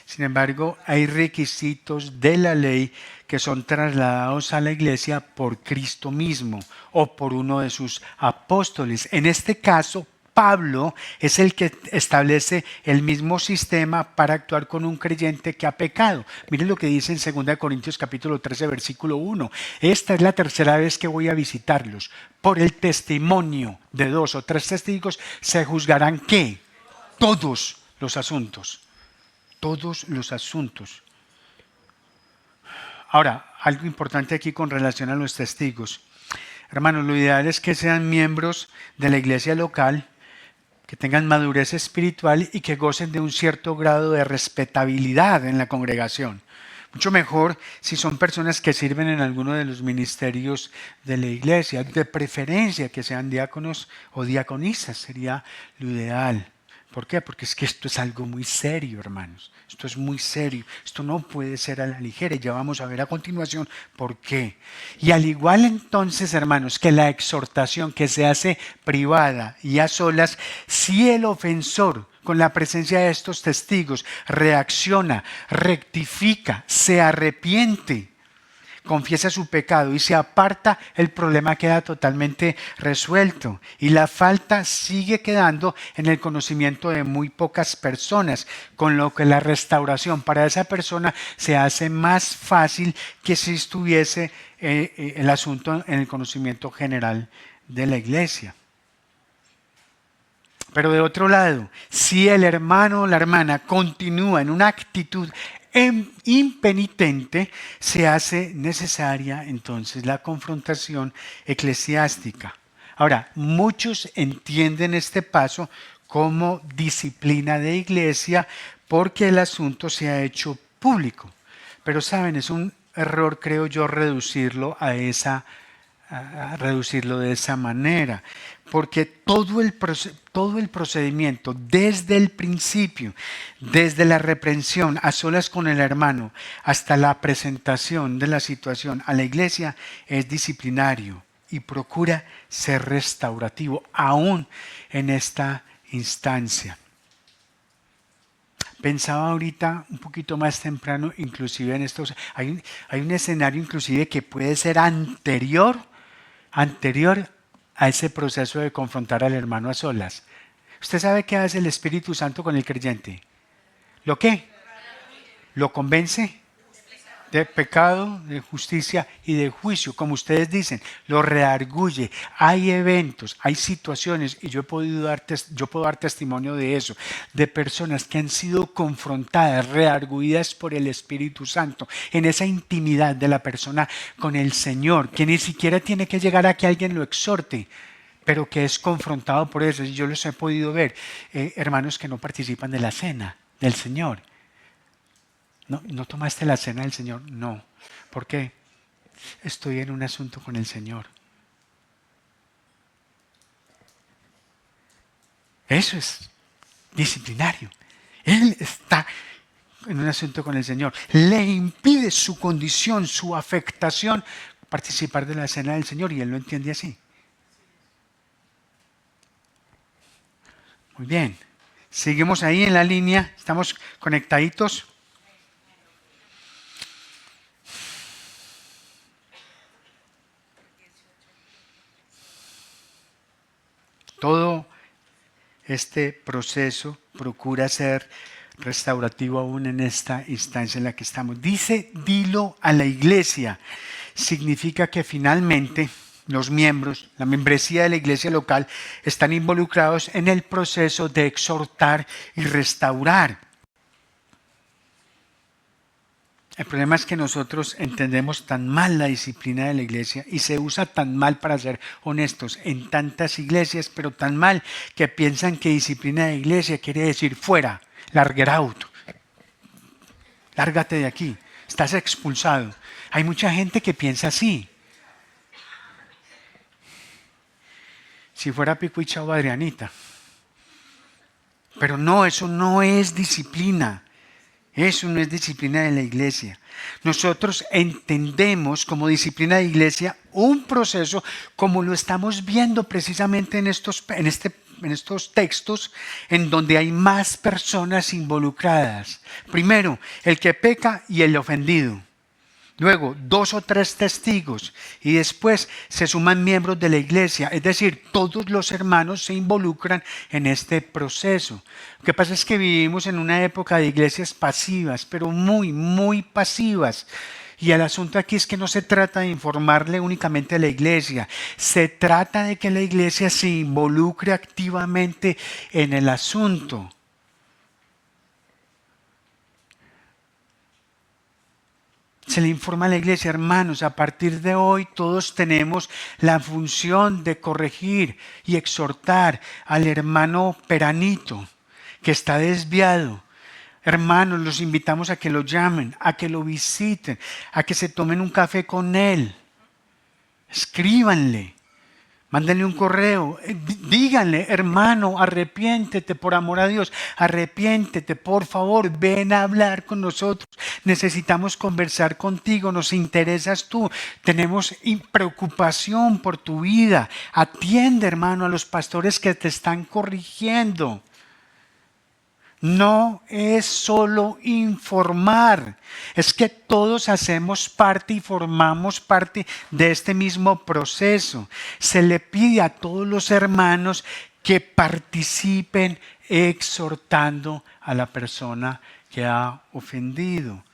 [SPEAKER 2] Sin embargo, hay requisitos de la ley que son trasladados a la iglesia por Cristo mismo o por uno de sus apóstoles. En este caso, Pablo es el que establece el mismo sistema para actuar con un creyente que ha pecado. Miren lo que dice en 2 Corintios capítulo 13, versículo 1. Esta es la tercera vez que voy a visitarlos. Por el testimonio de 2 o 3 testigos se juzgarán ¿qué? Todos los asuntos. Todos los asuntos. Ahora, algo importante aquí con relación a los testigos. Hermanos, lo ideal es que sean miembros de la iglesia local, que tengan madurez espiritual y que gocen de un cierto grado de respetabilidad en la congregación. Mucho mejor si son personas que sirven en alguno de los ministerios de la iglesia, de preferencia que sean diáconos o diaconisas, sería lo ideal. ¿Por qué? Porque es que esto es algo muy serio, hermanos. Esto es muy serio. Esto no puede ser a la ligera. Y ya vamos a ver a continuación por qué. Y al igual entonces, hermanos, que la exhortación que se hace privada y a solas, si el ofensor con la presencia de estos testigos reacciona, rectifica, se arrepiente, confiesa su pecado y se aparta, el problema queda totalmente resuelto. Y la falta sigue quedando en el conocimiento de muy pocas personas, con lo que la restauración para esa persona se hace más fácil que si estuviese el asunto en el conocimiento general de la iglesia. Pero de otro lado, si el hermano o la hermana continúa en una actitud impenitente, se hace necesaria entonces la confrontación eclesiástica. Ahora, muchos entienden este paso como disciplina de iglesia porque el asunto se ha hecho público. Pero saben, es un error, creo yo, reducirlo de esa manera, porque todo el procedimiento, desde el principio, desde la reprensión a solas con el hermano hasta la presentación de la situación a la iglesia, es disciplinario y procura ser restaurativo aún en esta instancia. Pensaba ahorita un poquito más temprano, inclusive en estos, hay un escenario inclusive que puede ser anterior a ese proceso de confrontar al hermano a solas. ¿Usted sabe qué hace el Espíritu Santo con el creyente? ¿Lo qué? ¿Lo convence? De pecado, de justicia y de juicio, como ustedes dicen, lo redarguye. Hay eventos, hay situaciones, y yo puedo dar testimonio de eso, de personas que han sido confrontadas, redarguidas por el Espíritu Santo, en esa intimidad de la persona con el Señor, que ni siquiera tiene que llegar a que alguien lo exhorte, pero que es confrontado por eso. Y yo los he podido ver, hermanos que no participan de la cena del Señor. ¿No tomaste la cena del Señor? No. ¿Por qué? Estoy en un asunto con el Señor. Eso es disciplinario. Él está en un asunto con el Señor. Le impide su condición, su afectación, participar de la cena del Señor, y él lo entiende así. Muy bien. Seguimos ahí en la línea. ¿Estamos conectaditos? Todo este proceso procura ser restaurativo aún en esta instancia en la que estamos. Dice, dilo a la iglesia. Significa que finalmente los miembros, la membresía de la iglesia local, están involucrados en el proceso de exhortar y restaurar. El problema es que nosotros entendemos tan mal la disciplina de la iglesia y se usa tan mal, para ser honestos, en tantas iglesias, pero tan mal que piensan que disciplina de iglesia quiere decir fuera, larger out, lárgate de aquí, estás expulsado. Hay mucha gente que piensa así. Si fuera pico y chavo Adrianita. Pero no, eso no es disciplina. Eso no es disciplina de la iglesia. Nosotros entendemos como disciplina de iglesia un proceso como lo estamos viendo precisamente en estos textos, en donde hay más personas involucradas. Primero, el que peca y el ofendido. Luego, 2 o 3 testigos, y después se suman miembros de la iglesia, es decir, todos los hermanos se involucran en este proceso. Lo que pasa es que vivimos en una época de iglesias pasivas, pero muy, muy pasivas. Y el asunto aquí es que no se trata de informarle únicamente a la iglesia, se trata de que la iglesia se involucre activamente en el asunto. Se le informa a la iglesia, hermanos, a partir de hoy todos tenemos la función de corregir y exhortar al hermano peranito que está desviado. Hermanos, los invitamos a que lo llamen, a que lo visiten, a que se tomen un café con él. Escríbanle, mándenle un correo, díganle, hermano, arrepiéntete por amor a Dios, arrepiéntete, por favor, ven a hablar con nosotros. Necesitamos conversar contigo, nos interesas tú, tenemos preocupación por tu vida. Atiende, hermano, a los pastores que te están corrigiendo. No es solo informar, es que todos hacemos parte y formamos parte de este mismo proceso. Se le pide a todos los hermanos que participen exhortando a la persona que ha ofendido.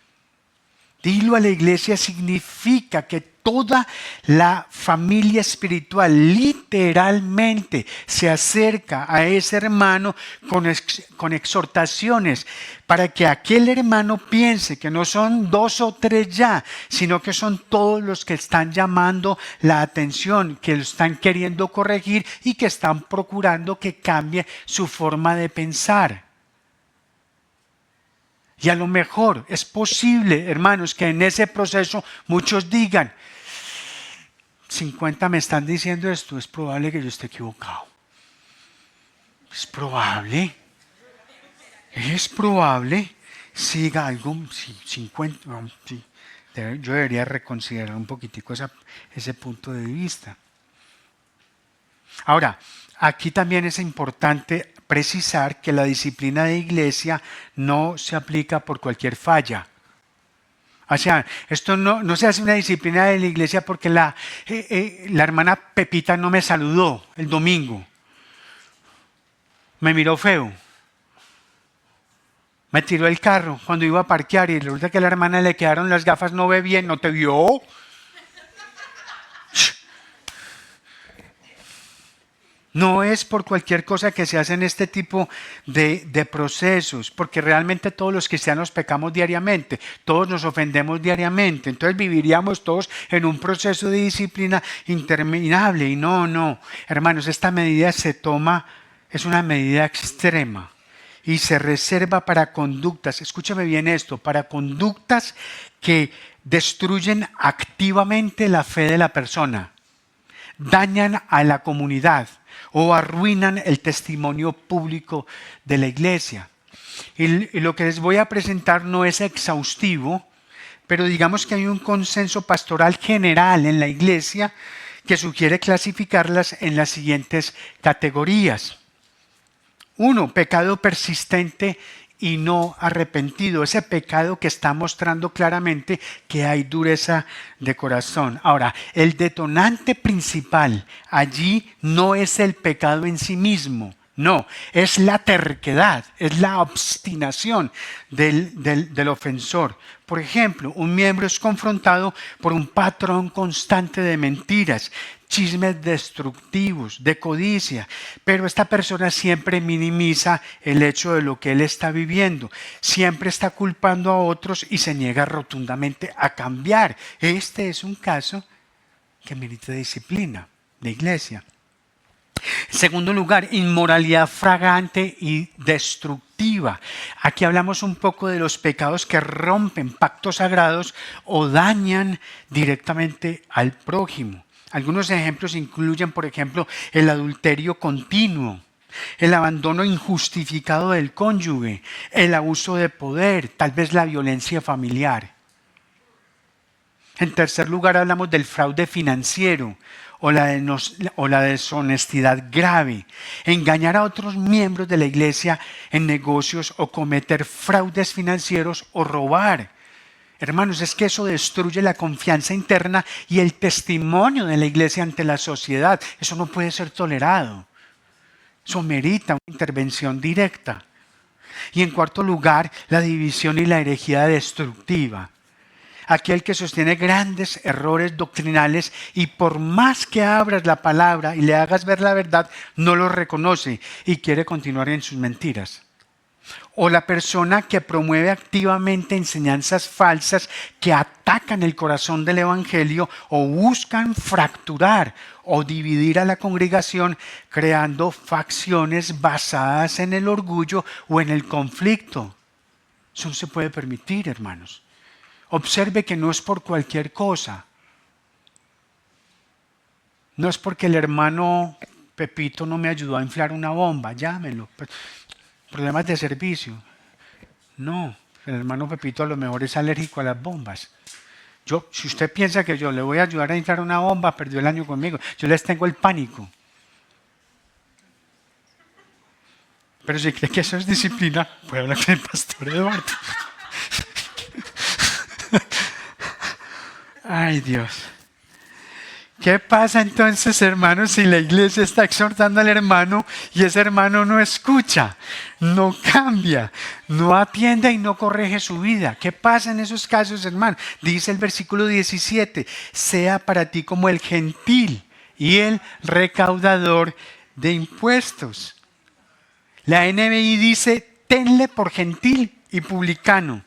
[SPEAKER 2] Dilo a la iglesia significa que toda la familia espiritual literalmente se acerca a ese hermano con exhortaciones para que aquel hermano piense que no son 2 o 3 ya, sino que son todos los que están llamando la atención, que lo están queriendo corregir y que están procurando que cambie su forma de pensar. Y a lo mejor es posible, hermanos, que en ese proceso muchos digan, 50 me están diciendo esto, es probable que yo esté equivocado. Es probable. Siga algo, 50, sí, yo debería reconsiderar un poquitico ese punto de vista. Ahora, aquí también es importante precisar que la disciplina de iglesia no se aplica por cualquier falla. O sea, esto no se hace una disciplina de la iglesia porque la hermana Pepita no me saludó el domingo. Me miró feo. Me tiró el carro cuando iba a parquear y resulta que a la hermana le quedaron las gafas, no ve bien, ¿no te vio? No es por cualquier cosa que se hacen este tipo de procesos, porque realmente todos los cristianos pecamos diariamente, todos nos ofendemos diariamente, entonces viviríamos todos en un proceso de disciplina interminable y no, hermanos, esta medida se toma, es una medida extrema y se reserva para conductas, escúchame bien esto, para conductas que destruyen activamente la fe de la persona, dañan a la comunidad o arruinan el testimonio público de la iglesia. Y lo que les voy a presentar no es exhaustivo, pero digamos que hay un consenso pastoral general en la iglesia que sugiere clasificarlas en las siguientes categorías. 1, pecado persistente y no arrepentido, ese pecado que está mostrando claramente que hay dureza de corazón. Ahora, el detonante principal allí no es el pecado en sí mismo, no, es la terquedad, es la obstinación del ofensor. Por ejemplo, un miembro es confrontado por un patrón constante de mentiras, chismes destructivos, de codicia, pero esta persona siempre minimiza el hecho de lo que él está viviendo, siempre está culpando a otros y se niega rotundamente a cambiar. Este es un caso que merita disciplina de iglesia. En segundo lugar, inmoralidad fragante y destructiva. Aquí hablamos un poco de los pecados que rompen pactos sagrados o dañan directamente al prójimo. Algunos ejemplos incluyen, por ejemplo, el adulterio continuo, el abandono injustificado del cónyuge, el abuso de poder, tal vez la violencia familiar. En tercer lugar, hablamos del fraude financiero o la deshonestidad grave, engañar a otros miembros de la iglesia en negocios o cometer fraudes financieros o robar. Hermanos, es que eso destruye la confianza interna y el testimonio de la iglesia ante la sociedad. Eso no puede ser tolerado. Eso merita una intervención directa. Y en cuarto lugar, la división y la herejía destructiva. Aquel que sostiene grandes errores doctrinales y por más que abras la palabra y le hagas ver la verdad, no lo reconoce y quiere continuar en sus mentiras. O la persona que promueve activamente enseñanzas falsas que atacan el corazón del evangelio o buscan fracturar o dividir a la congregación creando facciones basadas en el orgullo o en el conflicto. Eso no se puede permitir, hermanos. Observe que no es por cualquier cosa. No es porque el hermano Pepito no me ayudó a inflar una bomba, llámelo. Problemas de servicio. No, el hermano Pepito a lo mejor es alérgico a las bombas. Si usted piensa que yo le voy a ayudar a inflar una bomba, perdió el año conmigo. Yo les tengo el pánico. Pero si cree que eso es disciplina, puede hablar con el pastor Eduardo. Ay, Dios. ¿Qué pasa entonces, hermanos, si la iglesia está exhortando al hermano y ese hermano no escucha, no cambia, no atiende y no corrige su vida? ¿Qué pasa en esos casos, hermano? Dice el versículo 17, sea para ti como el gentil y el recaudador de impuestos. La NBI dice, tenle por gentil y publicano.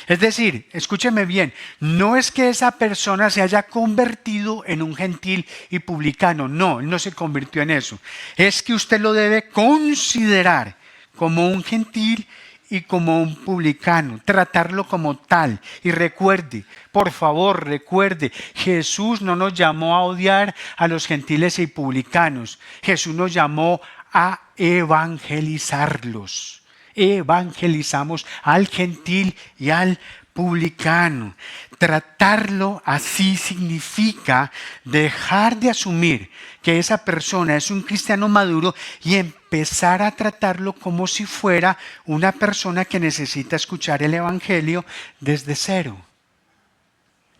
[SPEAKER 2] Es decir, escúcheme bien, no es que esa persona se haya convertido en un gentil y publicano, no, él no se convirtió en eso. Es que usted lo debe considerar como un gentil y como un publicano, tratarlo como tal. Y recuerde, por favor, recuerde, Jesús no nos llamó a odiar a los gentiles y publicanos, Jesús nos llamó a evangelizarlos. Evangelizamos al gentil y al publicano. Tratarlo así significa dejar de asumir que esa persona es un cristiano maduro y empezar a tratarlo como si fuera una persona que necesita escuchar el evangelio desde cero.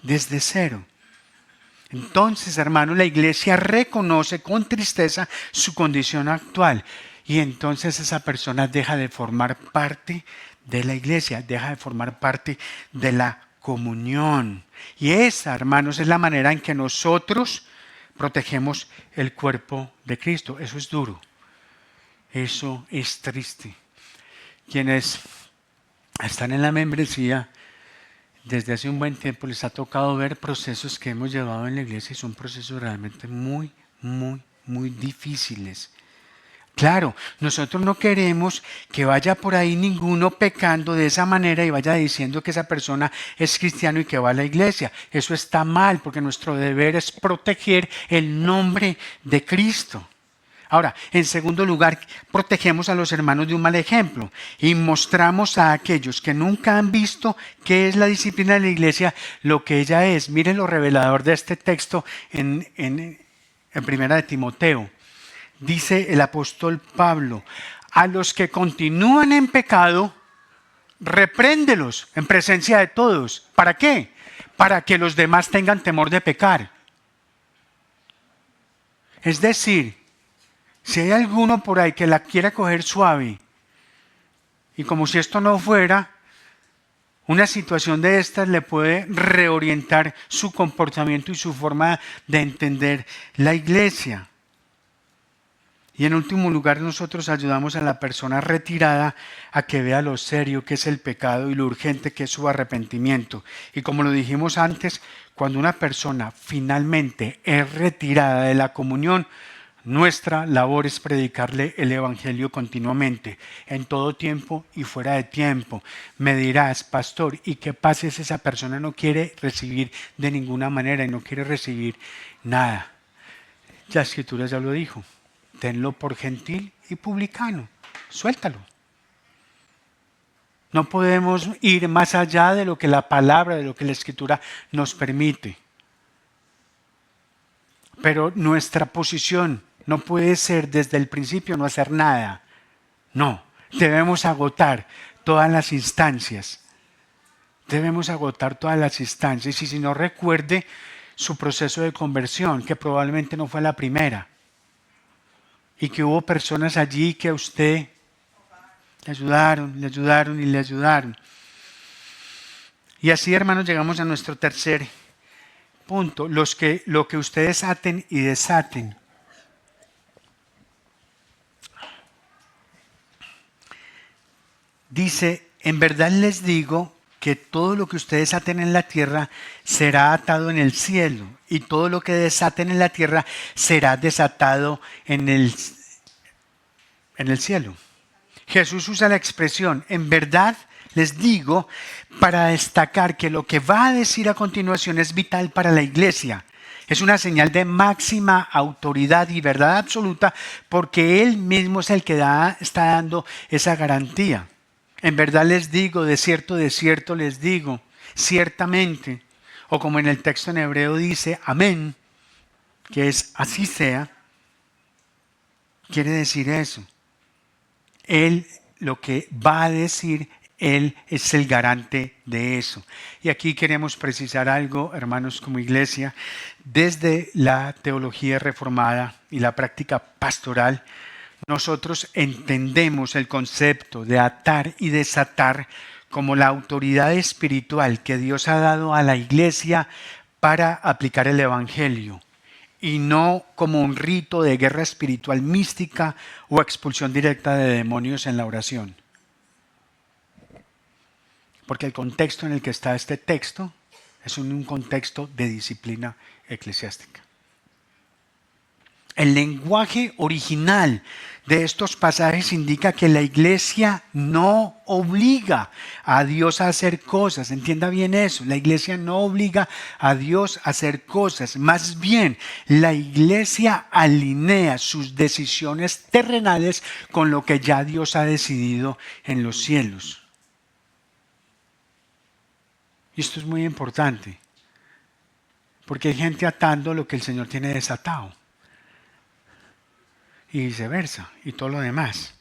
[SPEAKER 2] Desde cero. Entonces, hermano, la iglesia reconoce con tristeza su condición actual. Y entonces esa persona deja de formar parte de la iglesia, deja de formar parte de la comunión. Y esa, hermanos, es la manera en que nosotros protegemos el cuerpo de Cristo. Eso es duro. Eso es triste. Quienes están en la membresía, desde hace un buen tiempo les ha tocado ver procesos que hemos llevado en la iglesia y son procesos realmente muy, muy, muy difíciles. Claro, nosotros no queremos que vaya por ahí ninguno pecando de esa manera y vaya diciendo que esa persona es cristiano y que va a la iglesia. Eso está mal porque nuestro deber es proteger el nombre de Cristo. Ahora, en segundo lugar, protegemos a los hermanos de un mal ejemplo y mostramos a aquellos que nunca han visto qué es la disciplina de la iglesia lo que ella es. Miren lo revelador de este texto en Primera de Timoteo. Dice el apóstol Pablo, a los que continúan en pecado, repréndelos en presencia de todos. ¿Para qué? Para que los demás tengan temor de pecar. Es decir, si hay alguno por ahí que la quiera coger suave, y como si esto no fuera, una situación de estas le puede reorientar su comportamiento y su forma de entender la iglesia. Y en último lugar, nosotros ayudamos a la persona retirada a que vea lo serio que es el pecado y lo urgente que es su arrepentimiento. Y como lo dijimos antes, cuando una persona finalmente es retirada de la comunión, nuestra labor es predicarle el evangelio continuamente, en todo tiempo y fuera de tiempo. Me dirás, pastor, ¿y qué pasa si esa persona no quiere recibir de ninguna manera y no quiere recibir nada? La Escritura ya lo dijo. Tenlo por gentil y publicano. Suéltalo. No podemos ir más allá de lo que la palabra, de lo que la Escritura nos permite. Pero nuestra posición no puede ser desde el principio no hacer nada. No, debemos agotar todas las instancias. Debemos agotar todas las instancias. Y si no, recuerde su proceso de conversión, que probablemente no fue la primera. Y que hubo personas allí que a usted le ayudaron. Y así, hermanos, llegamos a nuestro tercer punto. Lo que ustedes aten y desaten. Dice, en verdad les digo que todo lo que ustedes aten en la tierra será atado en el cielo y todo lo que desaten en la tierra será desatado en el cielo. Jesús usa la expresión, en verdad les digo para destacar que lo que va a decir a continuación es vital para la iglesia. Es una señal de máxima autoridad y verdad absoluta porque Él mismo es el que está dando esa garantía. En verdad les digo, de cierto les digo, ciertamente, o como en el texto en hebreo dice, amén, que es así sea, quiere decir eso. Él lo que va a decir, Él es el garante de eso. Y aquí queremos precisar algo, hermanos, como iglesia, desde la teología reformada y la práctica pastoral, nosotros entendemos el concepto de atar y desatar como la autoridad espiritual que Dios ha dado a la iglesia para aplicar el evangelio y no como un rito de guerra espiritual mística o expulsión directa de demonios en la oración. Porque el contexto en el que está este texto es un contexto de disciplina eclesiástica. El lenguaje original de estos pasajes indica que la iglesia no obliga a Dios a hacer cosas. Entienda bien eso. La iglesia no obliga a Dios a hacer cosas. Más bien, la iglesia alinea sus decisiones terrenales con lo que ya Dios ha decidido en los cielos. Y esto es muy importante. Porque hay gente atando lo que el Señor tiene desatado. Y viceversa, y todo lo demás.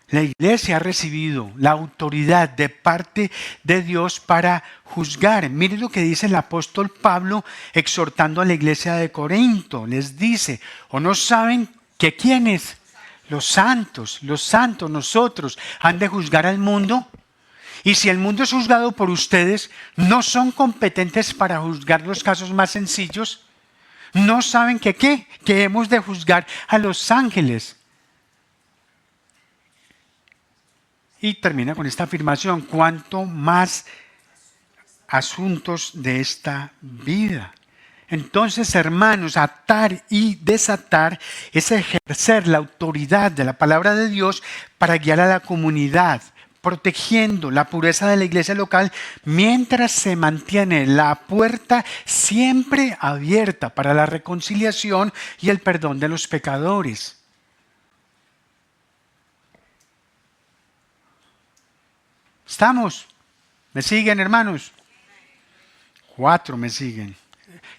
[SPEAKER 2] La iglesia ha recibido la autoridad de parte de Dios para juzgar. Miren lo que dice el apóstol Pablo exhortando a la iglesia de Corinto. Les dice, ¿o no saben que quiénes? Los santos, nosotros, han de juzgar al mundo? Y si el mundo es juzgado por ustedes, ¿no son competentes para juzgar los casos más sencillos? ¿No saben que qué? Que hemos de juzgar a los ángeles. Y termina con esta afirmación, ¿cuánto más asuntos de esta vida? Entonces, hermanos, atar y desatar es ejercer la autoridad de la palabra de Dios para guiar a la comunidad, protegiendo la pureza de la iglesia local mientras se mantiene la puerta siempre abierta para la reconciliación y el perdón de los pecadores. ¿Estamos? ¿Me siguen, hermanos? 4 me siguen.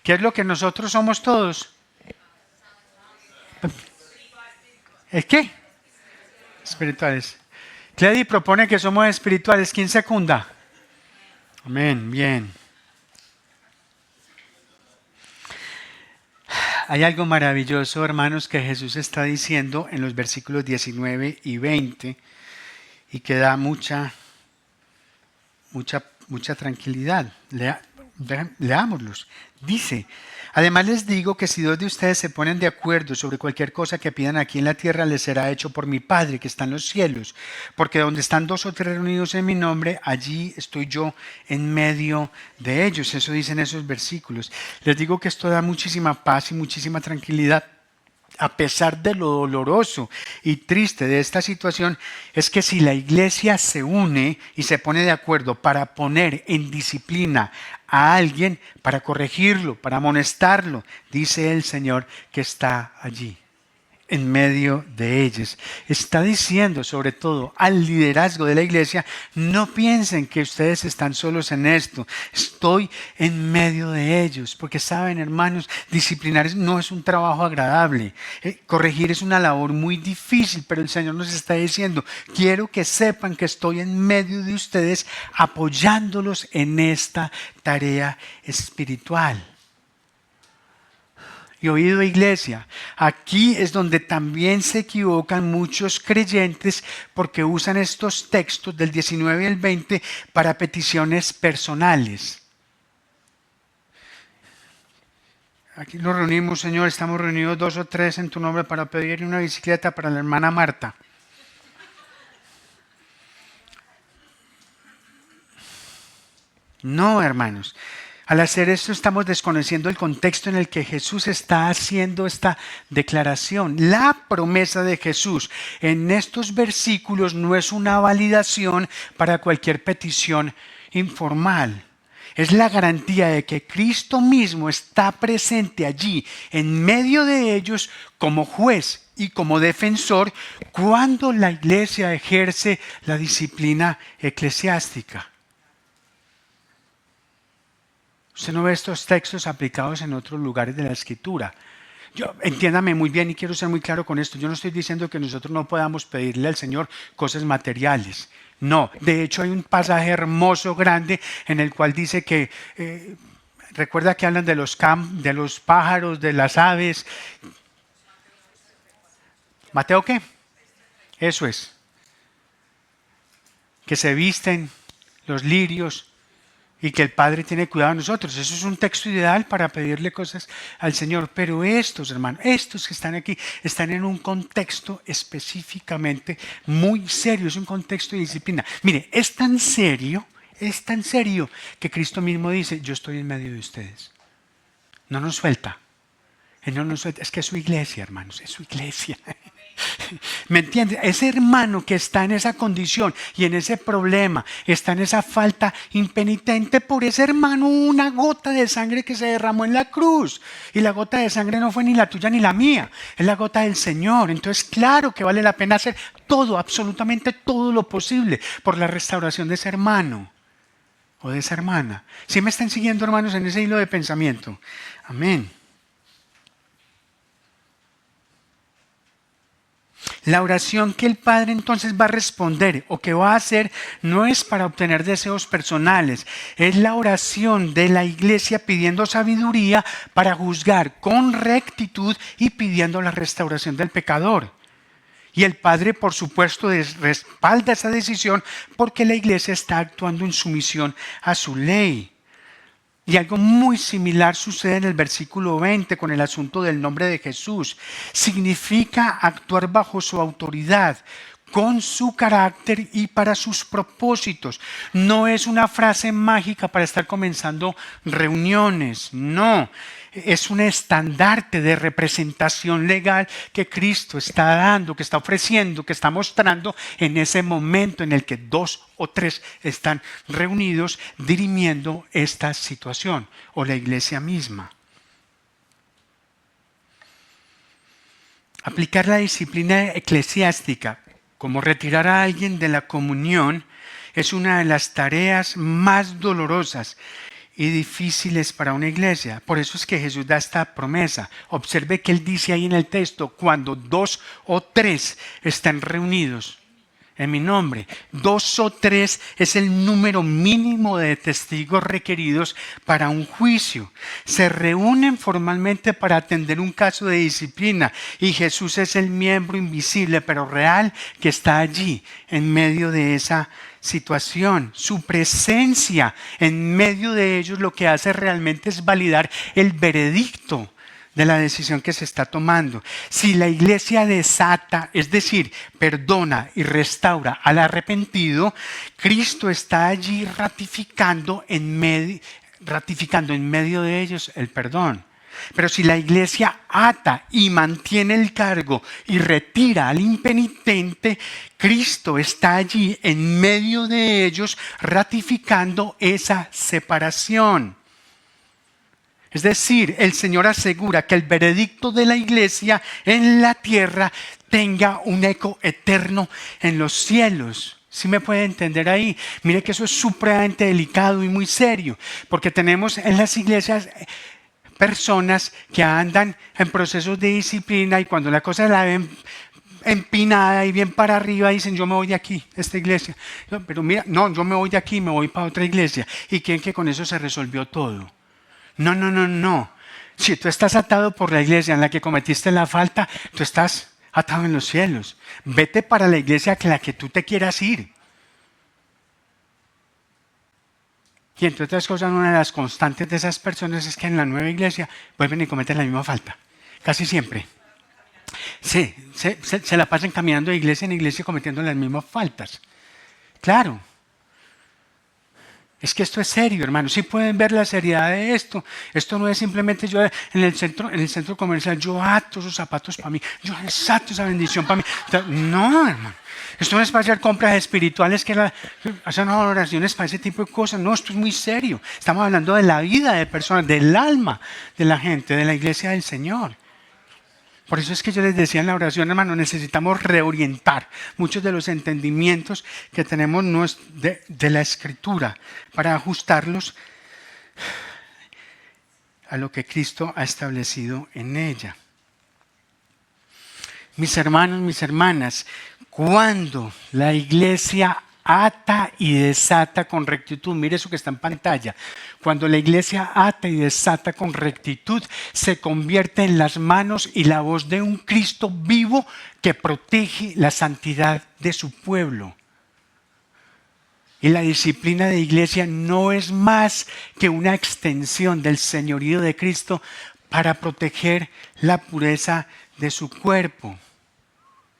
[SPEAKER 2] ¿Qué es lo que nosotros somos todos? ¿Es qué? Espirituales. Cledi propone que somos espirituales. ¿Quién secunda? Amén, bien. Hay algo maravilloso, hermanos, que Jesús está diciendo en los versículos 19 y 20 y que da mucha tranquilidad. Leámoslos. Dice, además les digo que si 2 de ustedes se ponen de acuerdo sobre cualquier cosa que pidan aquí en la tierra, les será hecho por mi Padre que está en los cielos. Porque donde están 2 o 3 reunidos en mi nombre, allí estoy yo en medio de ellos. Eso dicen esos versículos. Les digo que esto da muchísima paz y muchísima tranquilidad. A pesar de lo doloroso y triste de esta situación, es que si la iglesia se une y se pone de acuerdo para poner en disciplina a alguien, para corregirlo, para amonestarlo, dice el Señor que está allí, en medio de ellos. Está diciendo sobre todo al liderazgo de la iglesia, no piensen que ustedes están solos en esto, estoy en medio de ellos, porque saben, hermanos, disciplinar no es un trabajo agradable, corregir es una labor muy difícil, pero el Señor nos está diciendo, quiero que sepan que estoy en medio de ustedes apoyándolos en esta tarea espiritual. Y oído, iglesia, aquí es donde también se equivocan muchos creyentes porque usan estos textos del 19 y el 20 para peticiones personales. Aquí nos reunimos, Señor, estamos reunidos 2 o 3 en tu nombre para pedir una bicicleta para la hermana Marta. No, hermanos. Al hacer esto estamos desconociendo el contexto en el que Jesús está haciendo esta declaración. La promesa de Jesús en estos versículos no es una validación para cualquier petición informal. Es la garantía de que Cristo mismo está presente allí, en medio de ellos, como juez y como defensor, cuando la iglesia ejerce la disciplina eclesiástica. Usted no ve estos textos aplicados en otros lugares de la Escritura. Entiéndame muy bien y quiero ser muy claro con esto. Yo no estoy diciendo que nosotros no podamos pedirle al Señor cosas materiales. No, de hecho hay un pasaje hermoso, grande, en el cual dice que, recuerda que hablan de los pájaros, de las aves. ¿Mateo qué? Eso es. Que se visten los lirios y que el Padre tiene cuidado de nosotros. Eso es un texto ideal para pedirle cosas al Señor. Pero estos, hermanos, estos que están aquí, están en un contexto específicamente muy serio. Es un contexto de disciplina. Mire, es tan serio que Cristo mismo dice, yo estoy en medio de ustedes. No nos suelta. Él no nos suelta. Es que es su iglesia, hermanos, es su iglesia. ¿Me entiendes? Ese hermano que está en esa condición y en ese problema, está en esa falta impenitente, por ese hermano una gota de sangre que se derramó en la cruz. Y la gota de sangre no fue ni la tuya ni la mía, es la gota del Señor. Entonces, claro que vale la pena hacer todo, absolutamente todo lo posible por la restauración de ese hermano o de esa hermana. ¿Sí me están siguiendo, hermanos, en ese hilo de pensamiento? Amén. La oración que el Padre entonces va a responder o que va a hacer no es para obtener deseos personales, es la oración de la iglesia pidiendo sabiduría para juzgar con rectitud y pidiendo la restauración del pecador. Y el Padre, por supuesto, respalda esa decisión porque la iglesia está actuando en sumisión a su ley. Y algo muy similar sucede en el versículo 20 con el asunto del nombre de Jesús. Significa actuar bajo su autoridad, con su carácter y para sus propósitos. No es una frase mágica para estar comenzando reuniones, no. Es un estandarte de representación legal que Cristo está dando, que está ofreciendo, que está mostrando en ese momento en el que 2 o 3 están reunidos dirimiendo esta situación o la iglesia misma. Aplicar la disciplina eclesiástica, como retirar a alguien de la comunión, es una de las tareas más dolorosas y difíciles para una iglesia. Por eso es que Jesús da esta promesa. Observe que Él dice ahí en el texto, cuando 2 o 3 están reunidos en mi nombre. 2 o 3 es el número mínimo de testigos requeridos para un juicio. Se reúnen formalmente para atender un caso de disciplina y Jesús es el miembro invisible pero real que está allí en medio de esa situación. Su presencia en medio de ellos lo que hace realmente es validar el veredicto de la decisión que se está tomando. Si la iglesia desata, es decir, perdona y restaura al arrepentido, Cristo está allí ratificando en medio de ellos el perdón. Pero si la iglesia ata y mantiene el cargo y retira al impenitente, Cristo está allí en medio de ellos ratificando esa separación. Es decir, el Señor asegura que el veredicto de la iglesia en la tierra tenga un eco eterno en los cielos. ¿Sí me puede entender ahí? Mire que eso es supremamente delicado y muy serio, porque tenemos en las iglesias personas que andan en procesos de disciplina y cuando la cosa la ven empinada y bien para arriba dicen yo me voy de aquí, esta iglesia. Pero mira, no, yo me voy de aquí, me voy para otra iglesia y creen que con eso se resolvió todo. No. Si tú estás atado por la iglesia en la que cometiste la falta, tú estás atado en los cielos. Vete para la iglesia a la que tú te quieras ir. Y entre otras cosas, una de las constantes de esas personas es que en la nueva iglesia vuelven y cometen la misma falta. Casi siempre. Sí, se la pasan caminando de iglesia en iglesia cometiendo las mismas faltas. Claro. Es que esto es serio, hermano. Sí pueden ver la seriedad de esto. Esto no es simplemente yo en el centro comercial, yo ato esos zapatos para mí, yo desato esa bendición para mí. No, hermano. Esto no es para hacer compras espirituales hacer unas oraciones para ese tipo de cosas. No, esto es muy serio. Estamos hablando de la vida de personas, del alma de la gente, de la iglesia del Señor. Por eso es que yo les decía en la oración, hermano, necesitamos reorientar muchos de los entendimientos que tenemos de la Escritura para ajustarlos a lo que Cristo ha establecido en ella. Mis hermanos, mis hermanas, cuando la iglesia ata y desata con rectitud, mire eso que está en pantalla, cuando la iglesia ata y desata con rectitud, se convierte en las manos y la voz de un Cristo vivo que protege la santidad de su pueblo. Y la disciplina de iglesia no es más que una extensión del señorío de Cristo para proteger la pureza de su cuerpo.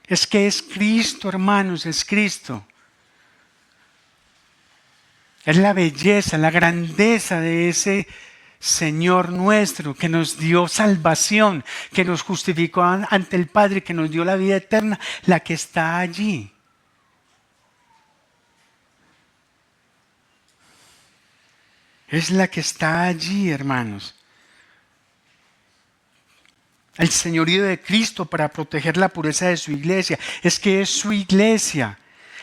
[SPEAKER 2] Es que es Cristo, hermanos, es Cristo. Es la belleza, la grandeza de ese Señor nuestro que nos dio salvación, que nos justificó ante el Padre, que nos dio la vida eterna, la que está allí. Es la que está allí, hermanos. El señorío de Cristo para proteger la pureza de su iglesia. Es que es su iglesia,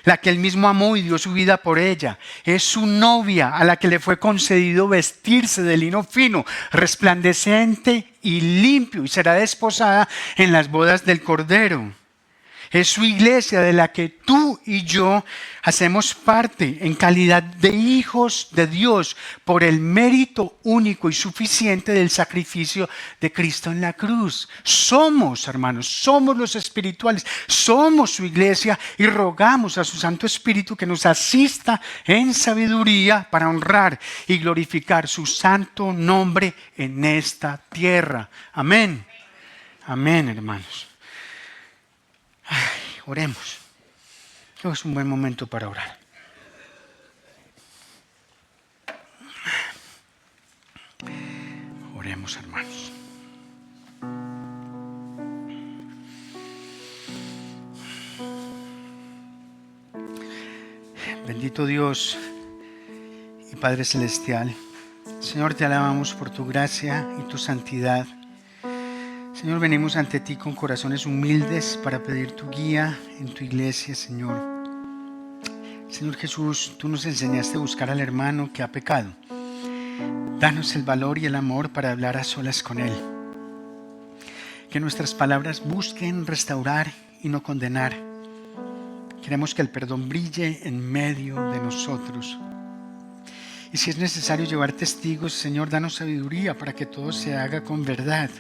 [SPEAKER 2] la que él mismo amó y dio su vida por ella. Es su novia a la que le fue concedido vestirse de lino fino, resplandeciente y limpio, y será desposada en las bodas del Cordero. Es su iglesia de la que tú y yo hacemos parte en calidad de hijos de Dios por el mérito único y suficiente del sacrificio de Cristo en la cruz. Somos, hermanos, somos los espirituales, somos su iglesia y rogamos a su Santo Espíritu que nos asista en sabiduría para honrar y glorificar su santo nombre en esta tierra. Amén. Amén, hermanos. Ay, oremos. Es un buen momento para orar. Oremos, hermanos. Bendito Dios y Padre Celestial, Señor, te alabamos por tu gracia y tu santidad. Señor, venimos ante ti con corazones humildes para pedir tu guía en tu iglesia, Señor. Señor Jesús, tú nos enseñaste a buscar al hermano que ha pecado. Danos el valor y el amor para hablar a solas con él. Que nuestras palabras busquen restaurar y no condenar. Queremos que el perdón brille en medio de nosotros. Y si es necesario llevar testigos, Señor, danos sabiduría para que todo se haga con verdad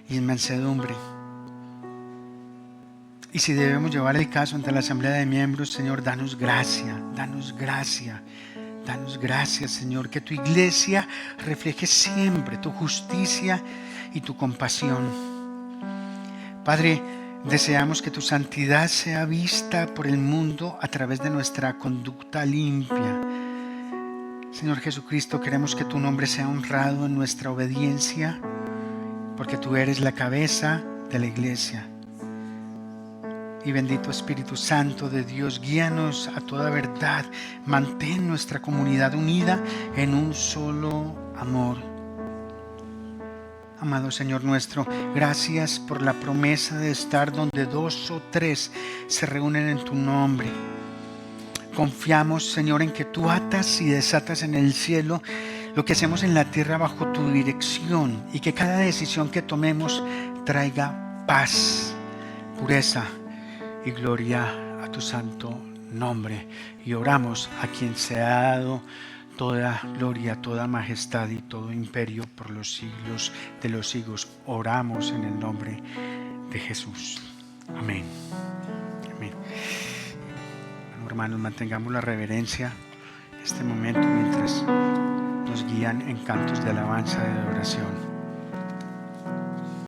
[SPEAKER 2] y en mansedumbre. Y si debemos llevar el caso ante la asamblea de miembros, Señor, danos gracia, danos gracia, danos gracia, Señor, que tu iglesia refleje siempre tu justicia y tu compasión. Padre, deseamos que tu santidad sea vista por el mundo a través de nuestra conducta limpia. Señor Jesucristo, queremos que tu nombre sea honrado en nuestra obediencia, porque tú eres la cabeza de la iglesia. Y bendito Espíritu Santo de Dios, guíanos a toda verdad. Mantén nuestra comunidad unida en un solo amor. Amado Señor nuestro, gracias por la promesa de estar donde 2 o 3 se reúnen en tu nombre. Confiamos, Señor, en que tú atas y desatas en el cielo lo que hacemos en la tierra bajo tu dirección, y que cada decisión que tomemos traiga paz, pureza y gloria a tu santo nombre. Y oramos a quien se ha dado toda gloria, toda majestad y todo imperio por los siglos de los siglos. Oramos en el nombre de Jesús. Amén. Amén. Bueno, hermanos, mantengamos la reverencia en este momento mientras nos guían en cantos de alabanza y de oración.